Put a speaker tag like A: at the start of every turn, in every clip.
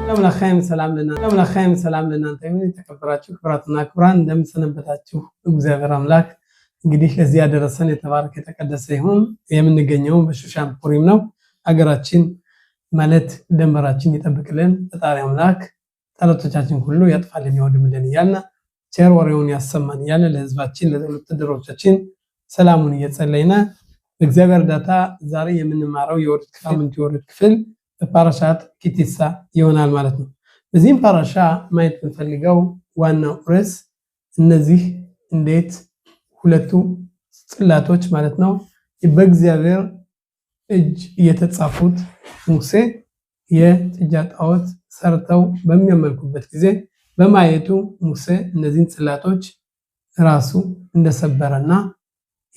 A: ሰላም ለእናንተ ይሁን። የተከበራችሁ ክብራትና ክብራን እንደምትሰነበታችሁ። እግዚአብሔር አምላክ እንግዲህ ለዚህ ያደረሰን የተባረከ የተቀደሰ ይሁን። የምንገኘው በሹሻን ፑሪም ነው። ሀገራችን ማለት ደንበራችን ይጠብቅልን ፈጣሪ አምላክ ጠላቶቻችን ሁሉ ያጥፋልን ያወድምልን እያልን ቸር ወሬውን ያሰማን እያልን ለህዝባችን ለወታደሮቻችን ሰላሙን እየጸለይና በእግዚአብሔር እርዳታ ዛሬ የምንማረው የወርድ ክፍል በፓራሻት ኪቲሳ ይሆናል ማለት ነው። በዚህም ፓራሻ ማየት የምንፈልገው ዋናው ርዕስ እነዚህ እንዴት ሁለቱ ጽላቶች ማለት ነው በእግዚአብሔር እጅ የተጻፉት ሙሴ የጥጃ ጣዖት ሰርተው በሚያመልኩበት ጊዜ በማየቱ ሙሴ እነዚህን ጽላቶች ራሱ እንደሰበረና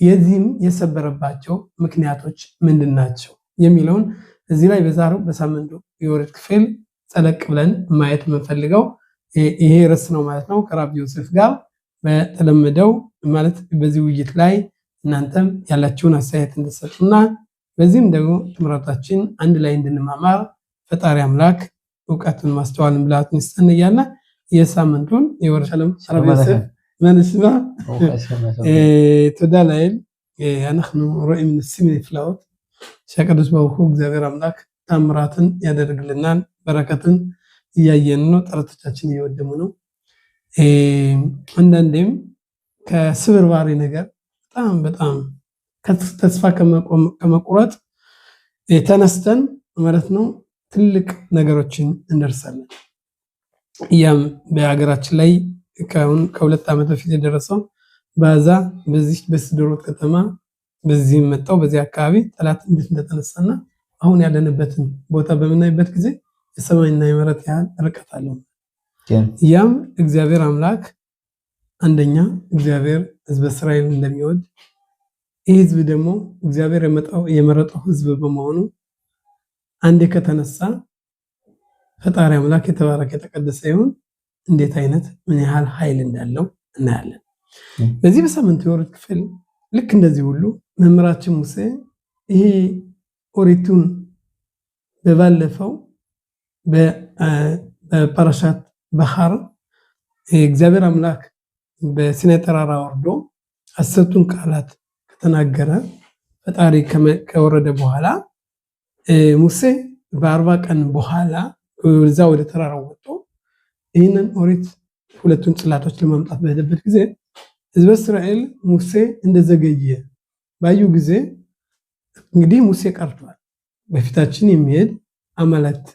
A: የዚህም የሰበረባቸው ምክንያቶች ምንድናቸው የሚለውን እዚህ ላይ በዛሬው በሳምንቱ የወርድ ክፍል ጸለቅ ብለን ማየት የምንፈልገው ይሄ ርዕስ ነው ማለት ነው። ከራብ ዮሴፍ ጋር በተለመደው ማለት በዚህ ውይይት ላይ እናንተም ያላችሁን አስተያየት እንድትሰጡና በዚህም ደግሞ ትምህርታችን አንድ ላይ እንድንማማር ፈጣሪ አምላክ ዕውቀትን ማስተዋልን ብልሃትን ይስጠን እያልን የሳምንቱን የወርድ ከራብ ዮሴፍ መንስባ ተወዳ ላይል ያነኽኑ ሮኢ ምን ሲምን ፍላውት ሸቀዱስ በውሁ እግዚአብሔር አምላክ ታምራትን ያደርግልናል። በረከትን እያየን ነው። ጥረቶቻችን እየወደሙ ነው። አንዳንዴም ከስብርባሪ ነገር በጣም ተስፋ ከመቁረጥ ተነስተን ማለት ነው ትልቅ ነገሮችን እንደርሳለን። ያም በሀገራችን ላይ ከሁለት ዓመት በፊት የደረሰው ባዛ በዚህ በስድሮት ከተማ በዚህም መጣው በዚህ አካባቢ ጠላት እንዴት እንደተነሳና አሁን ያለንበትን ቦታ በምናይበት ጊዜ የሰማይና የመሬት ያህል ርቀት አለው። ያም እግዚአብሔር አምላክ አንደኛ እግዚአብሔር ሕዝበ እስራኤል እንደሚወድ ይህ ሕዝብ ደግሞ እግዚአብሔር የመረጠው ሕዝብ በመሆኑ አንዴ ከተነሳ ፈጣሪ አምላክ የተባረከ የተቀደሰ ይሁን እንዴት አይነት ምን ያህል ኃይል እንዳለው እናያለን። በዚህ በሳምንቱ የወርድ ክፍል ልክ እንደዚህ ሁሉ መምህራችን ሙሴ ይሄ ኦሪቱን በባለፈው በፓራሻት ባህር እግዚአብሔር አምላክ በሲናይ ተራራ ወርዶ 10ቱን ቃላት ከተናገረ ፈጣሪ ከወረደ በኋላ ሙሴ በ40 ቀን በኋላ ወደዛ ወደ ተራራው ወጥቶ ይህንን ኦሪት ሁለቱን ጽላቶች ለማምጣት በሄደበት ጊዜ ሕዝበ እስራኤል ሙሴ እንደዘገየ ባዩ ጊዜ እንግዲህ ሙሴ ቀርቷል፣ በፊታችን የሚሄድ አማልክት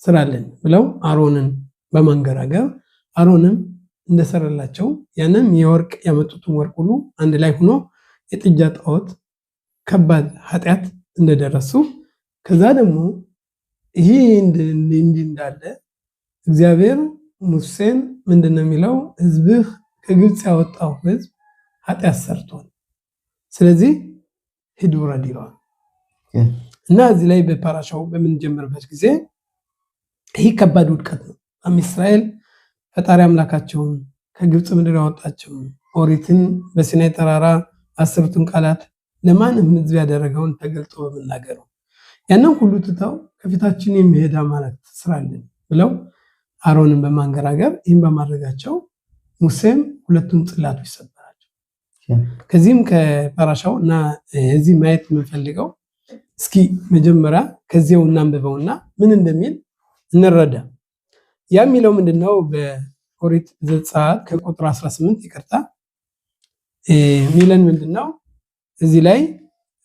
A: ስራለን ብለው አሮንን በማንገራገር አሮንም እንደሰራላቸው ያንን የወርቅ ያመጡትን ወርቅ ሁሉ አንድ ላይ ሆኖ የጥጃ ጣዖት ከባድ ኃጢአት እንደደረሱ ከዛ ደግሞ ይሄ እንዳለ እግዚአብሔር ሙሴን ምንድነው የሚለው ሕዝብህ ከግብጽ ያወጣው ሕዝብ ኃጢአት ሰርቷል፣ ስለዚህ ሂድ ውረድ ይለዋል። እና እዚህ ላይ በፓራሻው በምንጀምርበት ጊዜ ይህ ከባድ ውድቀት ነው። እስራኤል ፈጣሪ አምላካቸውን ከግብጽ ምድር ያወጣቸውን ኦሪትን በሲናይ ተራራ 10ቱን ቃላት ለማንም ሕዝብ ያደረገውን ተገልጦ በመናገሩ ያንን ሁሉ ትተው ከፊታችን የሚሄድ አማልክት ስራለን ብለው አሮንን በማንገራገር ይህን በማድረጋቸው ሙሴም ሁለቱን ጽላቶች ሰበራቸው። ከዚህም ከፓራሻው እና እዚህ ማየት የምንፈልገው እስኪ መጀመሪያ ከዚያው እናንብበውና ምን እንደሚል እንረዳ። ያ የሚለው ምንድነው? በኦሪት ዘጸአት ከቁጥር 18 ይቅርታ ሚለን ምንድነው? እዚህ ላይ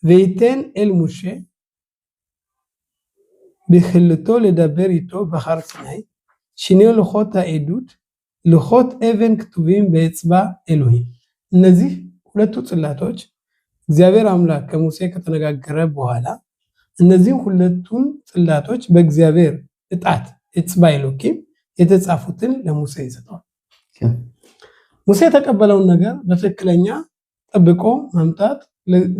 A: ወይቴን ኤል ሙሴ በክልቶ ለደበር ይቶ በሐር ሲናይ ሽኔው ለኾት አኤዱት ለኾት ኤቨን ክቱቢም በእጽባ ኤሎሂም። እነዚህ ሁለቱ ጽላቶች እግዚአብሔር አምላክ ከሙሴ ከተነጋገረ በኋላ እነዚህ ሁለቱን ጽላቶች በእግዚአብሔር እጣት እጽባ ኤሎሂም የተጻፉትን ለሙሴ ይሰጣል። ሙሴ የተቀበለውን ነገር በትክክለኛ ጠብቆ ማምጣት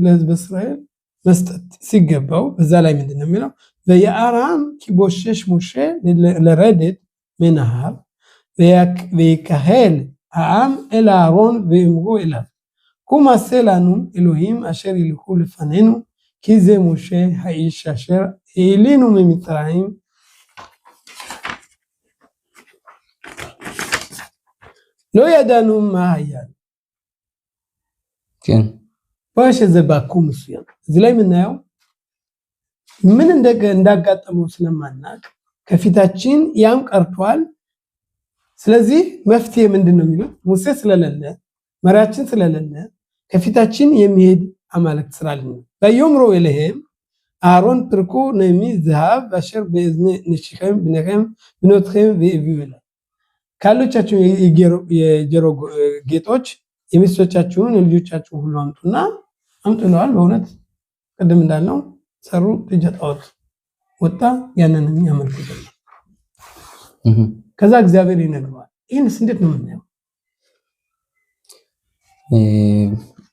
A: ለሕዝበ እስራኤል መስጠት ሲገባው በዛ ላይ ምንድነው የሚለው? ወየአራም ኪቦሸሽ ሙሴ ለረድት መንሃር ויקהל העם אל אהרון ואמרו אליו קום עשה לנו אלוהים אשר ילכו לפנינו כי זה משה האיש אשר העלינו ממצרים ሎ ያዳኑ ማያ
B: כן
A: ባሽ ዘባኩም እሱ ያ እዚህ ላይ የምናየው ምን እንዳጋጠመው ስለማናቅ ከፊታችን ያም ቀርቷል። ስለዚህ መፍትሄ ምንድነው የሚሉት ሙሴ ስለሌለ መሪያችን ስለሌለ ከፊታችን የሚሄድ አማልክት ስላልን በየምሮ ኢለህም አሮን ትርኩ ነሚ ዘሃብ አሽር በእዝነ ንሽኸም ብነኸም ብኖትኸም በእቪውላ ካሎቻችሁ የጀሮ ጌጦች የሚስቶቻችሁን የልጆቻችሁ ሁሉ አምጡና አምጥለዋል። በእውነት ቅድም እንዳልነው ሰሩ ጥጃ ጣዖት ወጣ ያንንም ያመልኩ ጀመር። ከዛ እግዚአብሔር ይነግረዋል። ይህንስ እንዴት ነው የምናየው?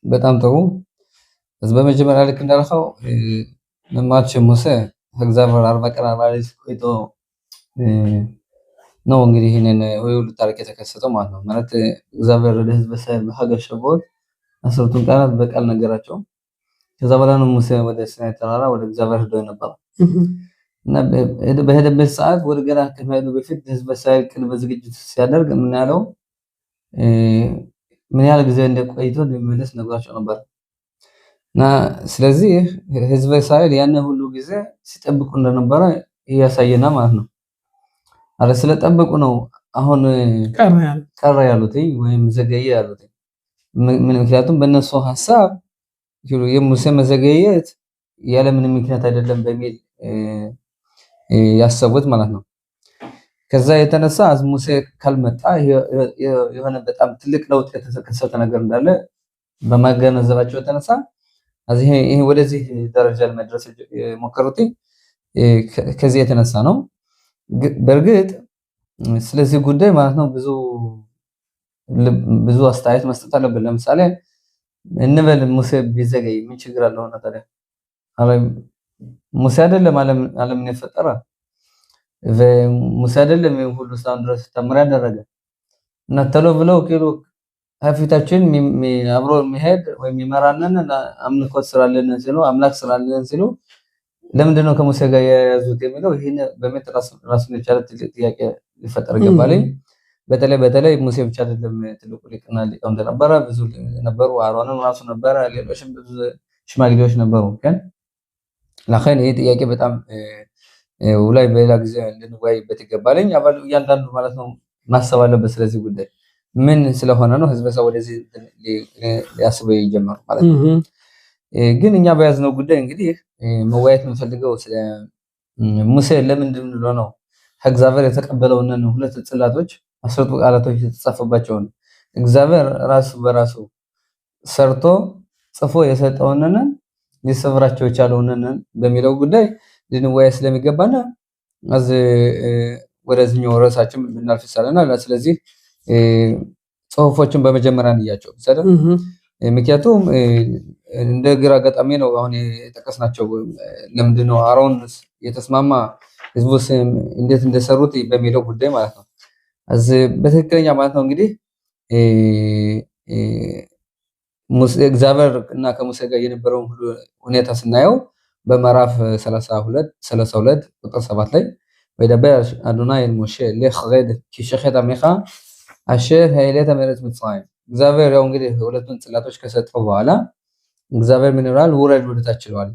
B: በጣም ጥሩ። אז በመጀመሪያ ልክ እንዳልከው መማች ሙሴ እግዚአብሔር 40 ቀን 40 ሌሊት ቆይቶ ነው እንግዲህ ይሄንን ሁሉ ታሪክ የተከሰተው ማለት ነው። ማለት እግዚአብሔር ለሕዝብ በሀገር ሸቦት 10ቱን ቀናት በቃል ነገራቸው። ከዛ በኋላ ነው ሙሴ ወደ ሲናይ ተራራ ወደ እግዚአብሔር ሄዶ ነበር እና በሄደበት ሰዓት ወደ ገና ከመሄዱ በፊት ሕዝብ እስራኤል ቅድመ ዝግጅት ሲያደርግ ምን ያለው ምን ያህል ጊዜ እንደቆይቶ እንደሚመለስ ነግራቸው ነበር። እና ስለዚህ ሕዝብ እስራኤል ያን ሁሉ ጊዜ ሲጠብቁ እንደነበረ ያሳየና ማለት ነው። አረ ስለጠበቁ ነው አሁን ቀረ ያሉት ወይም ዘገየ ያሉት። ምክንያቱም በእነሱ ሐሳብ የሙሴ መዘገየት ያለ ምንም ምክንያት አይደለም በሚል ያሰቡት ማለት ነው። ከዛ የተነሳ አዝ ሙሴ ካልመጣ የሆነ በጣም ትልቅ ለውጥ የተከሰተ ነገር እንዳለ በማገናዘባቸው የተነሳ አዝ ይሄ ወደዚህ ደረጃ ለመድረስ የሞከሩት ከዚህ የተነሳ ነው። በእርግጥ ስለዚህ ጉዳይ ማለት ነው ብዙ አስተያየት መስጠት አለብን። ለምሳሌ እንበል ሙሴ ቢዘገይ ምን ችግር አለው? ታዲያ ሙሴ አይደለም ዓለምን የፈጠረ ሙሴ አይደለም ሁሉ እስካሁን ድረስ ተአምር ያደረገ እና ተሎ ብለው ኪሎ ሀፊታችን አብሮ የሚሄድ ወይም የሚመራነን አምልኮት ስራለን ሲሉ አምላክ ስራለን ሲሉ ለምንድን ነው ከሙሴ ጋር ያያዙት የሚለው ይሄን በመት ራሱን የቻለ ትልቅ ጥያቄ ሊፈጠር ይገባል። በተለይ ሙሴ ብቻ አይደለም ትልቁ ሊቅና ሊቃውንት እንደነበረ ብዙ ነበሩ። አሮንም ራሱ ነበረ፣ ሌሎችም ብዙ ሽማግሌዎች ነበሩ። ግን ለኸን ይሄ ጥያቄ በጣም ውላይ በሌላ ጊዜ እንድንወያይበት ይገባል። አባል እያንዳንዱ ማለት ነው ማሰብ አለበት ስለዚህ ጉዳይ ምን ስለሆነ ነው ህዝበ ሰው ወደዚህ ሊያስበው ይጀምራል ማለት ነው። ግን እኛ በያዝነው ጉዳይ እንግዲህ መወያየት የምንፈልገው ስለ ሙሴ ለምንድን ነው እግዚአብሔር የተቀበለውና ሁለት ጽላቶች 10ቱ ቃላቶች የተጻፈባቸውን እግዚአብሔር ራሱ በራሱ ሰርቶ ጽፎ የሰጠውንና ሊሰብራቸው የቻለውንና በሚለው ጉዳይ ልንወያይ ስለሚገባና አዝ ወደዚህኛው ራሳችን ብናልፍ ይችላልና ስለዚህ ጽሁፎችን በመጀመሪያ እንያቸው ሰደ ምክንያቱም እንደ ግራ ገጣሚ ነው አሁን የተጠቀስናቸው ለምንድነው አሮን የተስማማ ህዝቡስ እንዴት እንደሰሩት በሚለው ጉዳይ ማለት ነው። አዝ በትክክለኛ ማለት ነው እንግዲህ ሙሴ እግዚአብሔር እና ከሙሴ ጋር የነበረው ሁኔታ ስናየው በመራፍ 32 ቁጥር 7 ላይ ወይደበር አዶናይ ሙሴ ለኸድ ኪሸኸት አሜኻ አሸር ኃይለተ መሬት ምጽአይ እግዚአብሔር ያው እንግዲህ ሁለቱን ጽላቶች ከሰጠው በኋላ እግዚአብሔር ምን ይላል ወረድ ወደታች ይላል።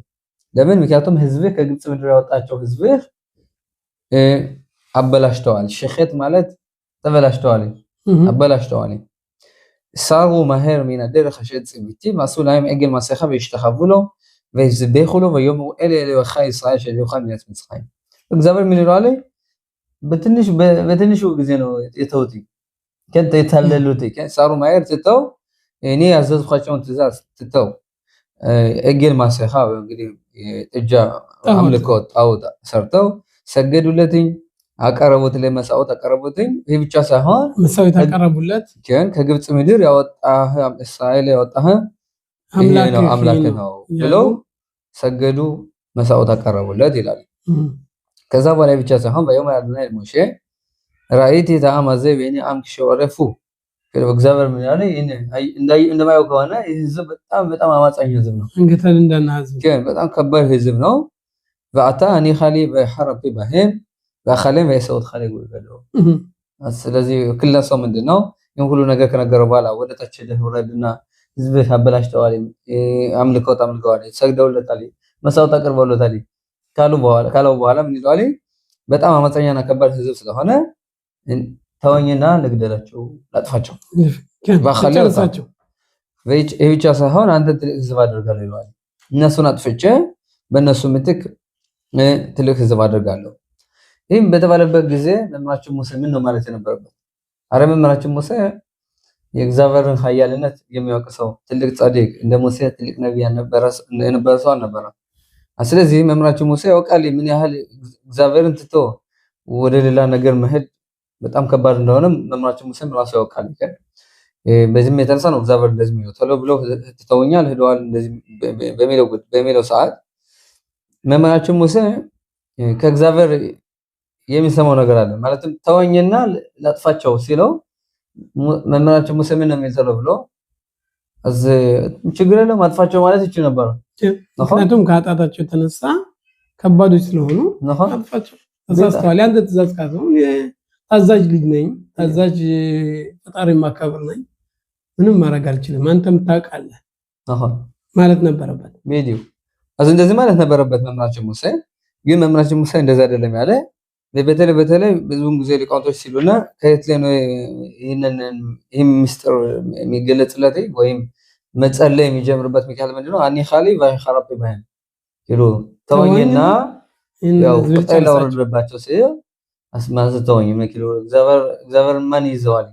B: ለምን? ምክንያቱም ህዝብ ከግብጽ ምድር ያወጣቸው ህዝብ አበላሽተዋል። ሸኸት ማለት ተበላሽተዋል፣ አበላሽተዋል። ሳሩ ማሄር ሚና ደረ ኸሸት ጽቢቲ ማሱላይም እግል ማሰኻ በይሽተኻቡሎ ወይዝበኹሎ ወየሙ ኤለ ወኻይ እስራኤል ሸዲኹ ሚያት ምጽአይ እግዚአብሔር ምን ይላል? በትንሹ ጊዜ ነው የተውት ከንተ የታለሉት ሳሩ ማሄር ትተው እኔ ያዘዝኳቸውን ትእዛዝ ትተው እግል ማሰኻ እንግዲህ እጃ አምልኮት ጣውታ ሰርተው ሰገዱለትኝ አቀረቡት ለመስዋዕት አቀረቡትኝ። ይህ ብቻ ሳይሆን መስዋዕት አቀረቡለት ከግብጽ ምድር ያወጣህ እስራኤል ያወጣህ አምላክ ነው ብለው ሰገዱ፣ መስዋዕት አቀረቡለት ይላል። ከዛ በኋላ ብቻ ሳይሆን በየማ አዶናይ ሙሴ ራእይቲ ተአማዘ በእኔ አምክ ሸወረፉ እግዚአብሔር ምን ያለ እንደማየው ከሆነ ህዝብ በጣም አማጻኝ ህዝብ ነው። እንግተን እንደናዝብ በጣም ከባድ ህዝብ ነው። በአታ እኔ ኻሊ በሐረብ በህም በኻለም በሰውት ኻሊ ወገለው ስለዚህ ክለሰው ምንድነው ይሄን ሁሉ ነገር ከነገረው በኋላ ወደ ታች ሄደህ ውረድና ህዝብህ አበላሽተዋል፣ አምልከዋል፣ ሰግደውለታል፣ መስዋዕት አቅርበውለታል ካለው በኋላ ምን ይለዋል? በጣም አመፀኛና ከባድ ህዝብ ስለሆነ ተወኝና ልግደላቸው፣ ላጥፋቸው፣ ባخليቸው ይሄ ብቻ ሳይሆን አንተ ትልቅ ህዝብ አደርጋለሁ ይለዋል። እነሱን አጥፍቼ በእነሱ ምትክ ትልቅ ህዝብ አደርጋለሁ። ይህም በተባለበት ጊዜ መምህራችን ሙሴ ምን ነው ማለት የነበረበት? አረ መምህራችን ሙሴ የእግዚአብሔርን ኃያልነት የሚያውቅ ሰው ትልቅ ጻድቅ እንደ ሙሴ ትልቅ ነብይ የነበረ ሰው አልነበረም። ስለዚህ መምህራችን ሙሴ ያውቃል ምን ያህል እግዚአብሔርን ትቶ ወደ ሌላ ነገር መሄድ በጣም ከባድ እንደሆነ መምህራችን ሙሴ ራሱ ያውቃል። በዚህም የተነሳ ነው እግዚአብሔር እንደዚህ የሚለው ቶሎ ብለው ትተውኛል ሄደዋል እንደዚህ በሚለው ሰዓት መምህራችን ሙሴ ከእግዚአብሔር የሚሰማው ነገር አለ። ማለትም ተወኝና ላጥፋቸው ሲለው መምህራችን ሙሴ ምን ነው የሚለው ብሎ ችግር የለም አጥፋቸው ማለት ይችላል ነበር።
A: ምክንያቱም ከኃጢአታቸው የተነሳ ከባዶች ስለሆኑ አጥፋቸው ተሳስተዋል። ያንተ ትእዛዝ ካለው ታዛዥ ልጅ ነኝ፣ ታዛዥ ፈጣሪ ማከብር ነኝ፣ ምንም ማድረግ አልችልም፣ አንተም ታውቃለህ ማለት ነበረበት። ቪዲዮ
B: እንደዚህ ማለት ነበረበት መምህራችን ሙሴ። ግን መምህራችን ሙሴ እንደዛ አይደለም ያለ። በተለይ ብዙውን ጊዜ ሊቃውንቶች ሲሉና ከየት ላይ ነው ይህን ምስጢር የሚገለጽለት ወይም መጸለይ የሚጀምርበት ምክንያት ምንድነው? አኒ ኻሊ ወይኸራብ ባይን ይሉ ተወኝና ያው ቁጣይ ላወርድባቸው ሲል አስማዝ ተወኝ መኪሎ እግዚአብሔር ማን ይዘዋል?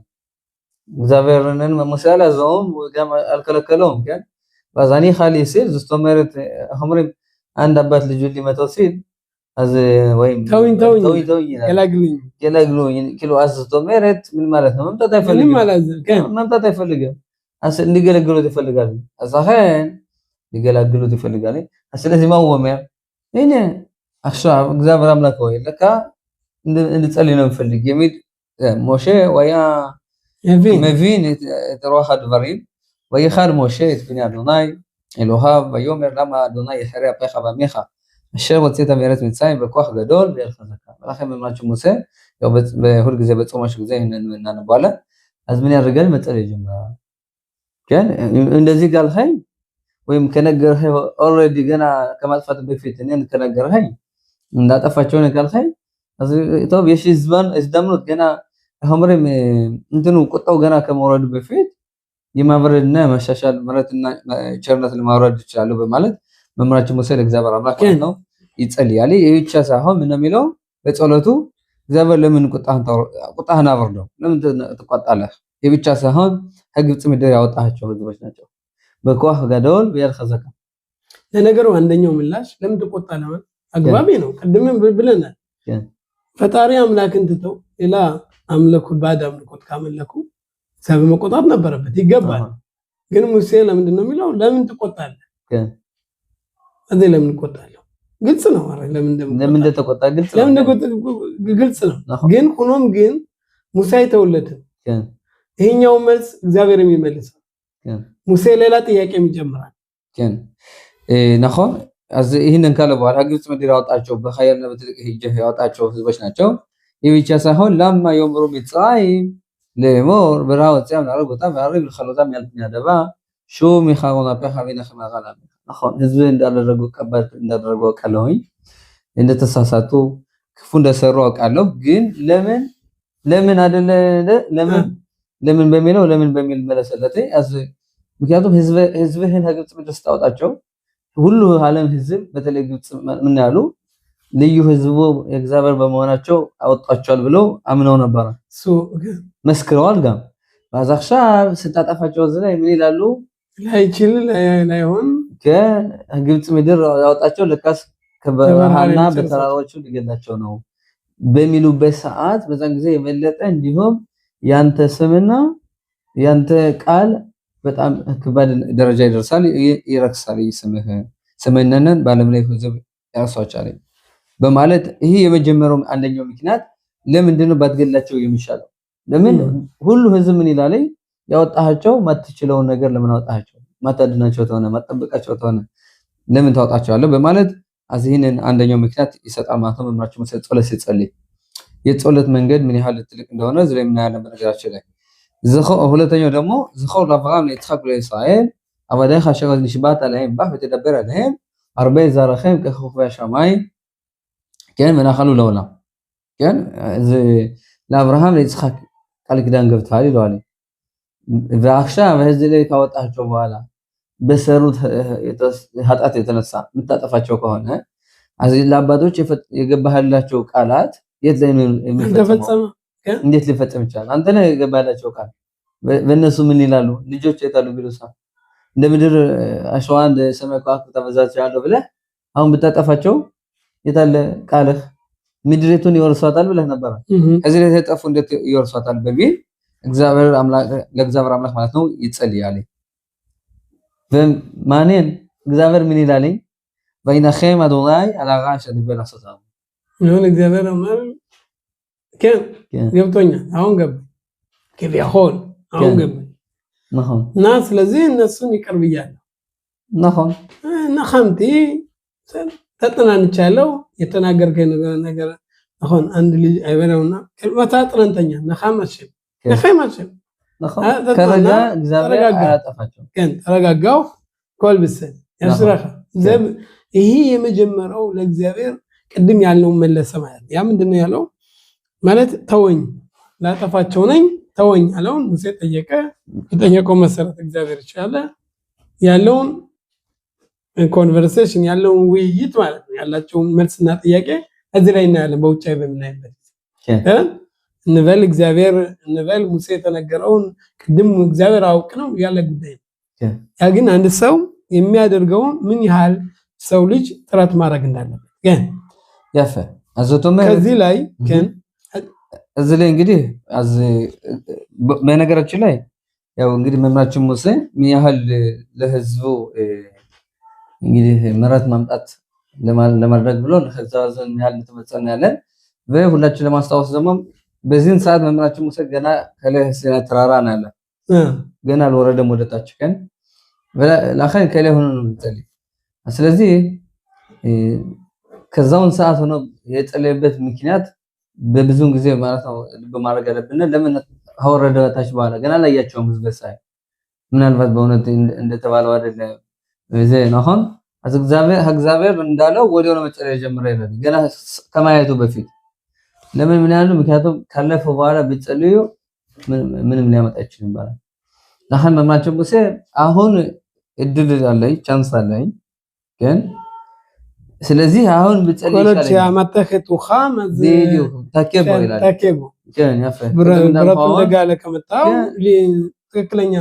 B: እግዚአብሔርን ሙሴ አላዘውም አልከለከለውም። ግን ባዛኒ ኻሊ ሲል ዝስተመረት አምሪ አንድ አባት ልጅ ሊመታው ሲል አዝ ወይም
A: ተወኝ ገላግሉኝ ኪሎ አዝቶ መረት ምን ማለት ነው? መምጣት አይፈልግም። እንዲገለግሉት ይፈልጋል። አዛኸን እንዲገለግሉት ይፈልጋል። ስለዚህ ማወሚያ እኔ አክሻብ እግዚአብሔር አምላክ ወይ ለካ እንድጸልይ ነው የሚፈልግ የሚል ሞሼ ወያ መቪን ተሮሃ ድበሪን ወይኻድ ሞሼ ትብኒ አዶናይ אלוהיו ויאמר למה אדוני יחרה אפיך ועמך אשר הוצאת מארץ מצרים בכוח גדול ביד חזקה. ולכן መምህራችን ሙሴ ያው በሁል ጊዜ በጾማሽ ጊዜ እናነባለን። אז ምን ያደርጋል? መጸለይ ጀመረ። ግን እንደዚህ ጋልኸኝ ወይም ከነገርኸኝ ኦልሬዲ ገና ከማጥፋት በፊት እኔን ከነገርኸኝ እንዳጠፋቸው ነው ካልኸኝ אז טוב יש זמן הזדמנות ገና አሁንም እንትኑ ቁጣው ገና ከመውረዱ በፊት የማብረድና መሻሻል ምሕረትና ቸርነት ለማውረድ ይችላል በማለት መምህራችን ሙሴ ለእግዚአብሔር አምላክ ነው ይጸልያል። ይሄ ብቻ ሳይሆን ምን የሚለው በጸሎቱ እግዚአብሔር ለምን ቁጣህን አወርደው ለምን ትቆጣለህ? ይሄ ብቻ ሳይሆን ከግብጽ ምድር ያወጣቸው ህዝቦች ናቸው በኳህ ገደል ቢያል ኸዘካ። ለነገሩ አንደኛው ምላሽ ለምን ትቆጣለህ አግባቢ ነው። ቀድመን ብለናል። ፈጣሪ አምላክን ትተው ሌላ አምልኮ ባዕድ አምልኮት ካመለኩ ሰብ መቆጣት ነበረበት ይገባል። ግን ሙሴ ለምንድን ነው የሚለው ለምን ትቆጣለህ? እንዴ ለምን ትቆጣለህ? ግልጽ ነው። አረ ለምን ተቆጣ ግልጽ ነው። ግን ሆኖም ግን ሙሴ አይተውለትም። ይሄኛው መልስ እግዚአብሔር የሚመልሰው ሙሴ ሌላ ጥያቄ ይጀምራል።
B: ነሆን از ይሄንን ካለ በኋላ ግብጽ ምድር ያወጣቸው በኃይልና በትልቅ ሂጅ ያወጣቸው ህዝቦች ናቸው። ይህ ብቻ ሳይሆን ለማ የምሩ ሚጽራይም ለሞር በራውት ያም አረጋታ ባረግ ለخلوታ ያደባ ሹ ሚኻውና በሐቢና خماغላ ነሆን ህዝብ እንዳደረጉ ቀባል እንዳደረጉ ቃለውኝ እንደተሳሳቱ ክፉ እንደሰሩ አውቃለሁ። ግን ለምን አይደለ ለምን በሚል መለሰለቴ از ምክንያቱም ህዝብህን ከግብጽ ምድር ስታወጣቸው ሁሉ ዓለም ህዝብ በተለይ ግብጽ ምን ያሉ ልዩ ህዝቡ እግዚአብሔር በመሆናቸው አወጣቸዋል ብለው አምነው ነበር። መስክረዋል። ጋር ባዛክሻብ ስታጠፋቸው ዘላይ ምን ይላሉ?
A: ላይችል ላይሆን
B: ከግብጽ ምድር ያወጣቸው ለካስ ከበረሃና በተራራዎቹ ሊገላቸው ነው በሚሉበት ሰዓት በዛን ጊዜ የበለጠ እንዲሁም ያንተ ስምና ያንተ ቃል በጣም ከባድ ደረጃ ይደርሳል፣ ይረክሳል። ስምህነን በዓለም ላይ ህዝብ ያርሷቻል በማለት ይሄ የመጀመሪያው አንደኛው ምክንያት ለምንድነው ባትገላቸው የሚሻለው? ለምን ሁሉ ህዝብ ምን ይላል? ያወጣቸው ማትችለው ነገር ለምን አወጣቸው? ማታድናቸው ተሆነ ማጠበቃቸው ተሆነ ለምን ታወጣቸዋለህ? በማለት አዚህንን አንደኛው ምክንያት ይሰጣል ማለት ነው። መምህራችን ጸሎት ሲጸልይ የጸሎት መንገድ ምን ያህል ትልቅ እንደሆነ ዝም እናያለን። በነገራችን ላይ ሁለተኛው ደግሞ ዝኸው ለአብርሃም ለይስሐቅ ለእስራኤል አባዳይך אשר נשבעת עליהם בך ותדבר עליהם הרבה זרעכם ככוכבי השמיים כן ונחלו לעולם כן זה לאברהם ליצחק ቃል ኪዳን ገብተዋል ይለዋል ועכשיו እዚህ ላይ ካወጣቸው በኋላ በሰሩት ኃጢአት የተነሳ የምታጠፋቸው ከሆነ አዚህ ለአባቶች የገባህላቸው ቃላት የት ላይ ነው የሚፈጸመው እንዴት ሊፈጸም ይችላል አንተ ነህ የገባህላቸው ቃል በእነሱ ምን ይላሉ ልጆች የታሉ ቢሉሳ እንደ ምድር አሸዋ እንደ ሰማይ ከዋክብት ተበዛዝቻለሁ ብለህ አሁን ብታጠፋቸው የታለ ቃልህ ምድሪቱን ይወርሷታል ብለህ ነበር ከዚህ ላይ ተጠፉ እንዴት ይወርሷታል በሚል እግዚአብሔር አምላክ ለእግዚአብሔር አምላክ ማለት ነው ይጸልያል በማኔን እግዚአብሔር ምን ይላል በይነኸም አዶናይ አላጋሽ ሊበላ ሰጣው
A: ነው እግዚአብሔር አምላክ ገብቶኛል አሁን ገብ ከቢያሆን አሁን ገብ ነሆን እና ስለዚህ እነሱን ይቀርብያለሁ ነሆን ነኸምቲ ተጠናንቻለሁ የተናገርከኝ ነገር አሁን አንድ ልጅ አይበላውና ከልማታ ጥረንተኛ ነኸማሽ ነኸማሽ ከረጋ እግዚአብሔር አያጠፋቸው ግን ተረጋጋው ኮልብሰ ያስራኻ ዘብ ይሄ የመጀመሪያው ለእግዚአብሔር ቅድም ያልነው መለሰ ማለት ያ ምንድነው ያለው ማለት ተወኝ ላጠፋቸው ነኝ ተወኝ አለውን ሙሴ ጠየቀ የጠየቀው መሰረት እግዚአብሔር ይቻለ ያለውን ኮንቨርሴሽን ያለውን ውይይት ማለት ነው ያላቸው መልስና ጥያቄ እዚህ ላይ እናያለን በውጫይ በመናይበት እንበል እግዚአብሔር እንበል ሙሴ የተነገረውን ቅድም እግዚአብሔር አውቅ ነው ያለ ጉዳይ ያ ግን አንድ ሰው የሚያደርገው ምን ያህል ሰው ልጅ ጥረት ማድረግ እንዳለበት ግን
B: ያፈ አዘቶመ
A: ከዚህ ላይ ግን
B: እዚህ ላይ እንግዲህ በነገራችን ላይ ያው እንግዲህ መምራችን ሙሴ ምን ያህል ለህዝቡ እንግዲህ ምሕረት ማምጣት ለማድረግ ብሎ ለህዝቡ ያህል ተመጸነ ያለን በሁላችን ለማስታወስ ደግሞ በዚህን ሰዓት መምራችን ሙሴ ገና ከለህሲና ተራራ ነው ያለ ገና አልወረደም ወደታች ከን ለአኸን ከላይ ሆኖ ነው የጸለየ ስለዚህ ከዛውን ሰዓት ሆኖ የጸለየበት ምክንያት በብዙ ጊዜ ማለት ነው በማድረግ ያለብን ለምን አወረደ ታች በኋላ ገና ላያቸው ምዝበሳይ ምናልባት በእውነት እንደተባለው አይደለም እዚህ አሁን እግዚአብሔር እንዳለው ወዲያው ነው መጸለይ ጀምሮ ይላል ገና ከማየቱ በፊት ለምን ምን ያለው ምክንያቱም ካለፈ በኋላ ቢጸልዩ ምንም ሊያመጣ ይችላል ማለት ለሐን መማቸው ሙሴ አሁን እድል አለኝ ቻንስ አለኝ ግን ስለዚህ አሁን ቢጸልይ ይችላል
A: ወለች ያመጣከቱ ኻመዝ
B: ቪዲዮ ታከቦ ይላል
A: ታከቦ
B: ግን ያፈ
A: ብረት እንደጋለ ከመጣው ትክክለኛ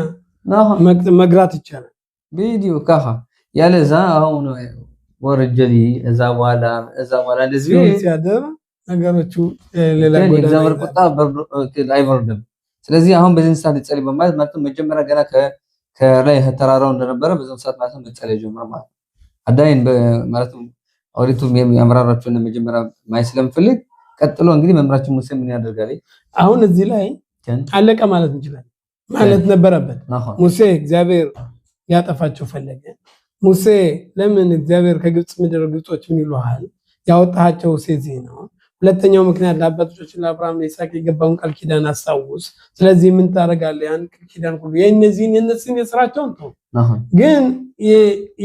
A: መግራት ይቻላል
B: ቪዲዮ ካኻ ያለዛ አሁን ወረጀሊ እዛ በኋላ እንደዚህ
A: ሲያደር ነገሮቹ ሌላ ጎዳ
B: እግዚአብሔር ቁጣ አይወርድም ስለዚህ አሁን በዚህ ሰዓት ይጸልይ በማለት መጀመሪያ ገና ከላይ ተራራው እንደነበረ በዚህ ሰዓት ማለት መጸለይ ጀመረ ማለት አዳይን ማለት አውሪቱ የሚያምራራቸው መጀመሪያ ማይስለም ፍልግ ቀጥሎ እንግዲህ መምራችን ሙሴ ምን ያደርጋል
A: አሁን እዚህ ላይ አለቀ ማለት እንችላለን ማለት ነበረበት ሙሴ እግዚአብሔር ያጠፋቸው ፈለገ ሙሴ ለምን እግዚአብሔር ከግብጽ ምድር ግብጾች ምን ይሏል ያወጣቸው ስለዚህ ነው ሁለተኛው ምክንያት ለአባቶቻችን ለአብርሃም ለይስሐቅ የገባውን ቃል ኪዳን አሳውስ ስለዚህ ምን ታረጋለህ ያን ቃል ኪዳን ሁሉ የነዚህን የስራቸውን ነው ግን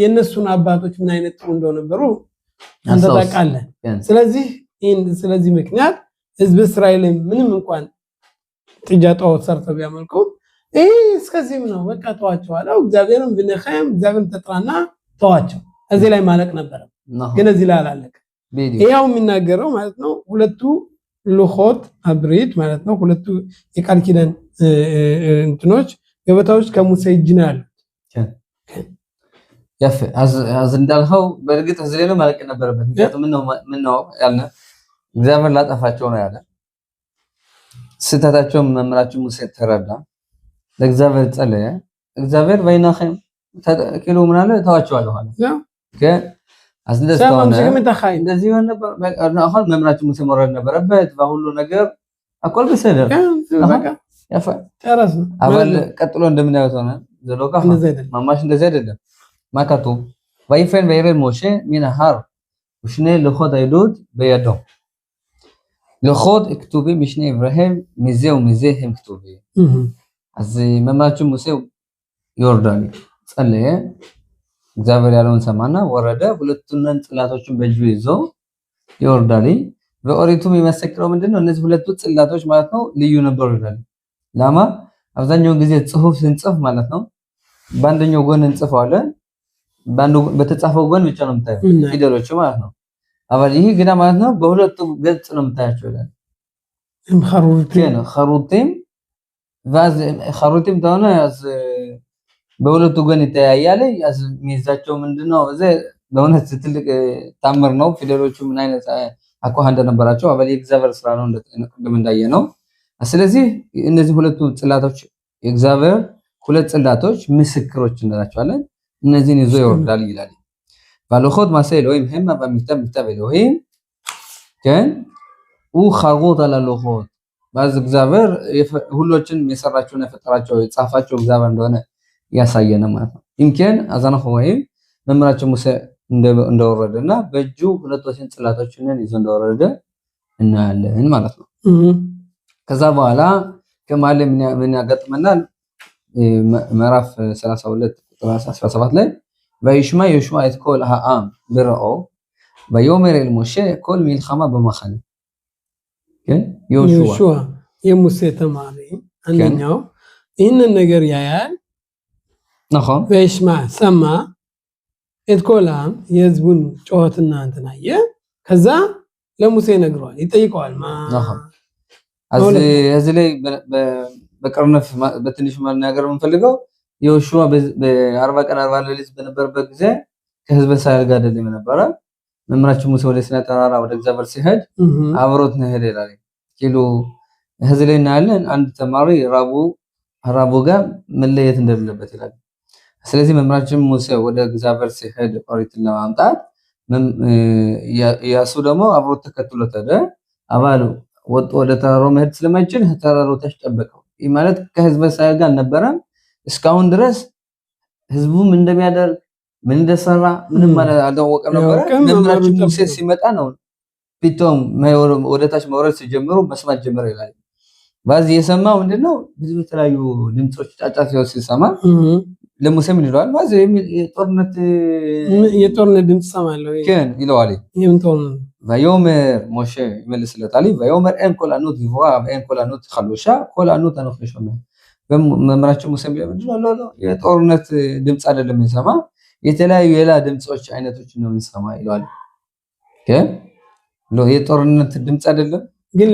A: የነሱን አባቶች ምን አይነት ጥሩ እንደነበሩ አንተ ታውቃለህ ስለዚህ ምክንያት ህዝብ እስራኤል ምንም እንኳን ጥጃ ጣዖት ሰርተው ቢያመልኩ እስከዚህም ነው በቃ ተዋቸው አለው እግዚአብሔርም ብነኸም እግዚአብሔር ተጥራና ተዋቸው እዚህ ላይ ማለቅ ነበር ግን እዚህ ላይ አላለቀ ይሄው የሚናገረው ማለት ነው ሁለቱ ሉኾት አብሪት ማለት ነው ሁለቱ የቃል ኪዳን እንትኖች ገበታዎች ከሙሴ እጅ ነው ያሉት
B: ያፈ አዝ እንዳልኸው በእርግጥ እዚህ ላይ ነው ማለቅ ነበረበት ምክንያቱም ምን ነው ያለ እግዚአብሔር ላጠፋቸው ነው ያለ ስህተታቸው መምራቸው ሙሴ ተረዳ ለእግዚአብሔር ጸለየ እግዚአብሔር በይናኸም ተኪሎ ምን አለ ተዋቸዋለሁ አለ ግን እንደዚህ ሆነ ነበር አሁን መምራቸው ሙሴ መረድ ነበረበት በሁሉ ነገር አቆል በሰደር ያፈ
A: ተራስ
B: አባል ቀጥሎ እንደምናየው ሆነ ዘሎካ ማማሽ እንደዚህ አይደለም ማካቱ ወይፈን ወይረል ሞሼ ሚናሃር ወሽኔ ለኾት አይዶት በየደው ለኾት እክቱቢ ምሽኔ ኢብራሂም ሚዜው ሚዜ هم كتوبي እዚህ መምራችን ሙሴ ይወርዳል ጸለየ እግዚአብሔር ያለውን ሰማና ወረደ ሁለቱን ጽላቶችን በእጁ ይዞ ይወርዳል በኦሪቱ የሚመሰክረው ምንድነው እነዚህ ሁለቱ ጽላቶች ማለት ነው ልዩ ነበሩ ይላል ላማ አብዛኛው ጊዜ ጽሁፍ ስንጽፍ ማለት ነው በአንደኛው ጎን እንጽፈዋለን ባንዱ በተጻፈው ጎን ብቻ ነው የምታየው ፊደሎቹ ማለት ነው አባል ይሄ ግና ማለት ነው በሁለቱ ገጽ ነው የምታያቸው ይላል خروطين ቫዝ خروطين ታውና ያዝ በሁለቱ ጎን ይተያያል ያዝ ሚዛቸው ምንድነው እዘ በእውነት ትልቅ ታምር ነው ፊደሎቹ ምን አይነት አቋም እንደነበራቸው አባል የእግዚአብሔር ስራ ነው እንደቀደም እንዳየነው ስለዚህ እነዚህ ሁለቱ ጽላቶች የእግዚአብሔር ሁለት ጽላቶች ምስክሮች እንደናቸዋለን እነዚህን ይዞ ይወርዳል ይላል ባለخوት ማሰል ወይም ህማ በሚተብ ኤሎሂም ከን ወخغوት አለለخوት ባዝ እግዚአብሔር ሁሎችን የሰራቸውን የፈጠራቸው የጻፋቸው እግዚአብሔር እንደሆነ ያሳየነ ማለት ነው ኢንከን አዛነሁ ወይም መምራቸው ሙሴ እንደወረደና በእጁ ሁለቶችን ጽላቶችን ይዞ እንደወረደ እናያለን ማለት ነው ከዛ በኋላ ከማለ ምን ያጋጥመናል ምዕራፍ 32 ቁጥር 17 ላይ ወይሽማ ይሽማ እትኮል ሃአም ብረኦ በዮመር الموشى كل ملخمه بمخن ግን ዮሹዋ
A: የሙሴ ተማሪ አንኛው ይህንን ነገር ያያል
B: ነኸም
A: ወይሽማ ሰማ እትኮላም የህዝቡን ጮህትና እንተናየ ከዛ ለሙሴ ነግሯል ይጠይቀዋል
B: ነኸም እዚህ ላይ በቅርነፍ በትንሽ ማናገር የምንፈልገው ዮሹዋ በ40 ቀን 40 ሌሊት በነበረበት ጊዜ ከህዝብ እስራኤል ጋር አይደለም ነበር መምራችን ሙሴ ወደ ሲና ተራራ ወደ እግዚአብሔር ሲሄድ አብሮት ነው ሄደ ይላል ኪሎ ህዝብ ላይ እናያለን አንድ ተማሪ ራቡ ጋር መለየት እንደሌለበት ይላል ስለዚህ መምራችን ሙሴ ወደ እግዚአብሔር ሲሄድ ኦሪትን ለማምጣት ያሱ ደግሞ አብሮት ተከትሎት ሄደ አባሉ ወጥ ወደ ተራራው መሄድ ስለማይችል ተራራው ተጨበቀው ይህ ማለት ከህዝብ እስራኤል ጋር አልነበረም እስካሁን ድረስ ህዝቡም እንደሚያደርግ ምን እንደሰራ ምንም ማለት አልታወቀም ነበር መምራችን ሙሴ ሲመጣ ነው ቢቶም ወደታች መውረድ ሲጀምሩ መስማት ጀመረ ይላል ባዚ የሰማው ምንድነው ብዙ የተለያዩ ድምጾች ጫጫታ ሲሰማ ለሙሴ ምን ይለዋል ባዚ የጦርነት ድምጽ ሰማለው ከን ይለዋል ይምንቶን ويومر موشى يملس لتالي ويومر ان كل انوت فوا ان كل انوت خلوشا كل انوت انخشونا በመምራቸው ሙሴ ቢለምንድነው ሎሎ የጦርነት ድምጽ አይደለም እንሰማ የተለያዩ የላ ድምጾች አይነቶች ነው እንሰማ ይላል የጦርነት ድምጽ አይደለም ግን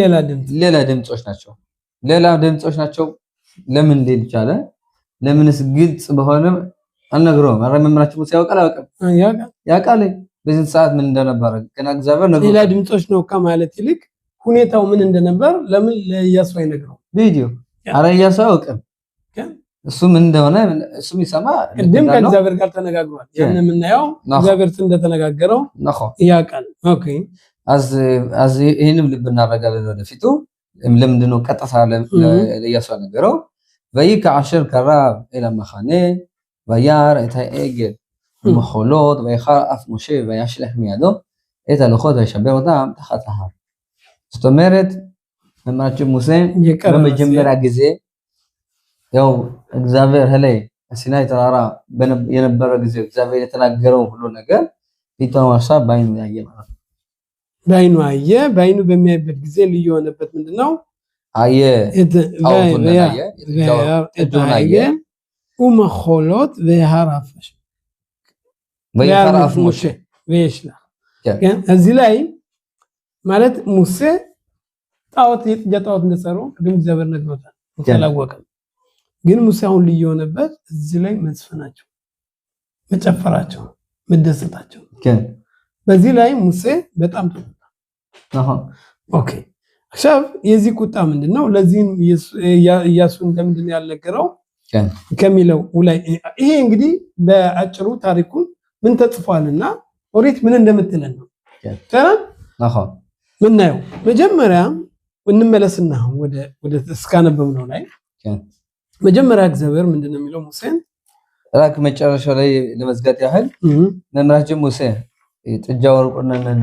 B: ሌላ ድምጾች ናቸው ለምን ሊል ይችላል ለምንስ ግልጽ በሆነ አልነግረውም መምራቸው ሙሴ ያውቃል በዚህ ሰዓት ምን እንደነበረ ከና እግዚአብሔር ነገር ሌላ ድምጾች ነው ከማለት ይልቅ ሁኔታው ምን እንደነበር ለምን ለኢያሱ አይነግረው ቪዲዮ አረ ኢያሱ አውቀም እሱ ምን እንደሆነ እሱ ይሰማ እንደም ከእግዚአብሔር ጋር ተነጋግሯል ያን የምናየው እግዚአብሔር እንደተነጋገረው ያውቃል ኦኬ አዝ ይሄንም ልብ እናረጋለን ወደፊቱ ለምንድነው ቀጣታ ለኢያሱ ነገረው ወይካ አሽር ከራብ ኢላ መኻኔ ወያር እታኤገል מחולות ויחף משה וישלח מידו את הלוחות וישבר אותם תחת ההר זאת אומרת መምራችን ሙሴ በመጀመሪያ ጊዜ ያው እግዚአብሔር ሄላይ ሲናይ ተራራ የነበረ ጊዜ እግዚአብሔር የተናገረው ሁሉ ነገር ፊቱን ዋሳ ባይኑ ያየ ማለት ነው ባይኑ በሚያይበት ጊዜ ልዩ የሆነበት ምንድነው አየ አየ ومخولot ويحرفش ويحرف مشه ويشلح እዚህ ላይ ማለት ሙሴ ጣዖት እንደሰሩ ግን እግዚአብሔር ነግሮታል ተላወቀም ግን ሙሴ አሁን ልዩ የሆነበት እዚህ ላይ መስፈናቸው መጨፈራቸው መደሰታቸው በዚህ ላይ ሙሴ በጣም ተቆጣ ኦኬ አሻብ የዚህ ቁጣ ምንድነው ለዚህ ኢያሱ እንደምንድነው ያልነገረው ከሚለው ላይ ይሄ እንግዲህ በአጭሩ ታሪኩን ምን ተጽፏልና ኦሪት ምን እንደምትለን ነው ተራ ምን ነው መጀመሪያ እንመለስና ወደ እስካነበብነው ላይ መጀመሪያ እግዚአብሔር ምንድነው የሚለው ሙሴን ራክ መጨረሻው ላይ ለመዝጋት ያህል መምራችን ሙሴ ጥጃ ወርቁነን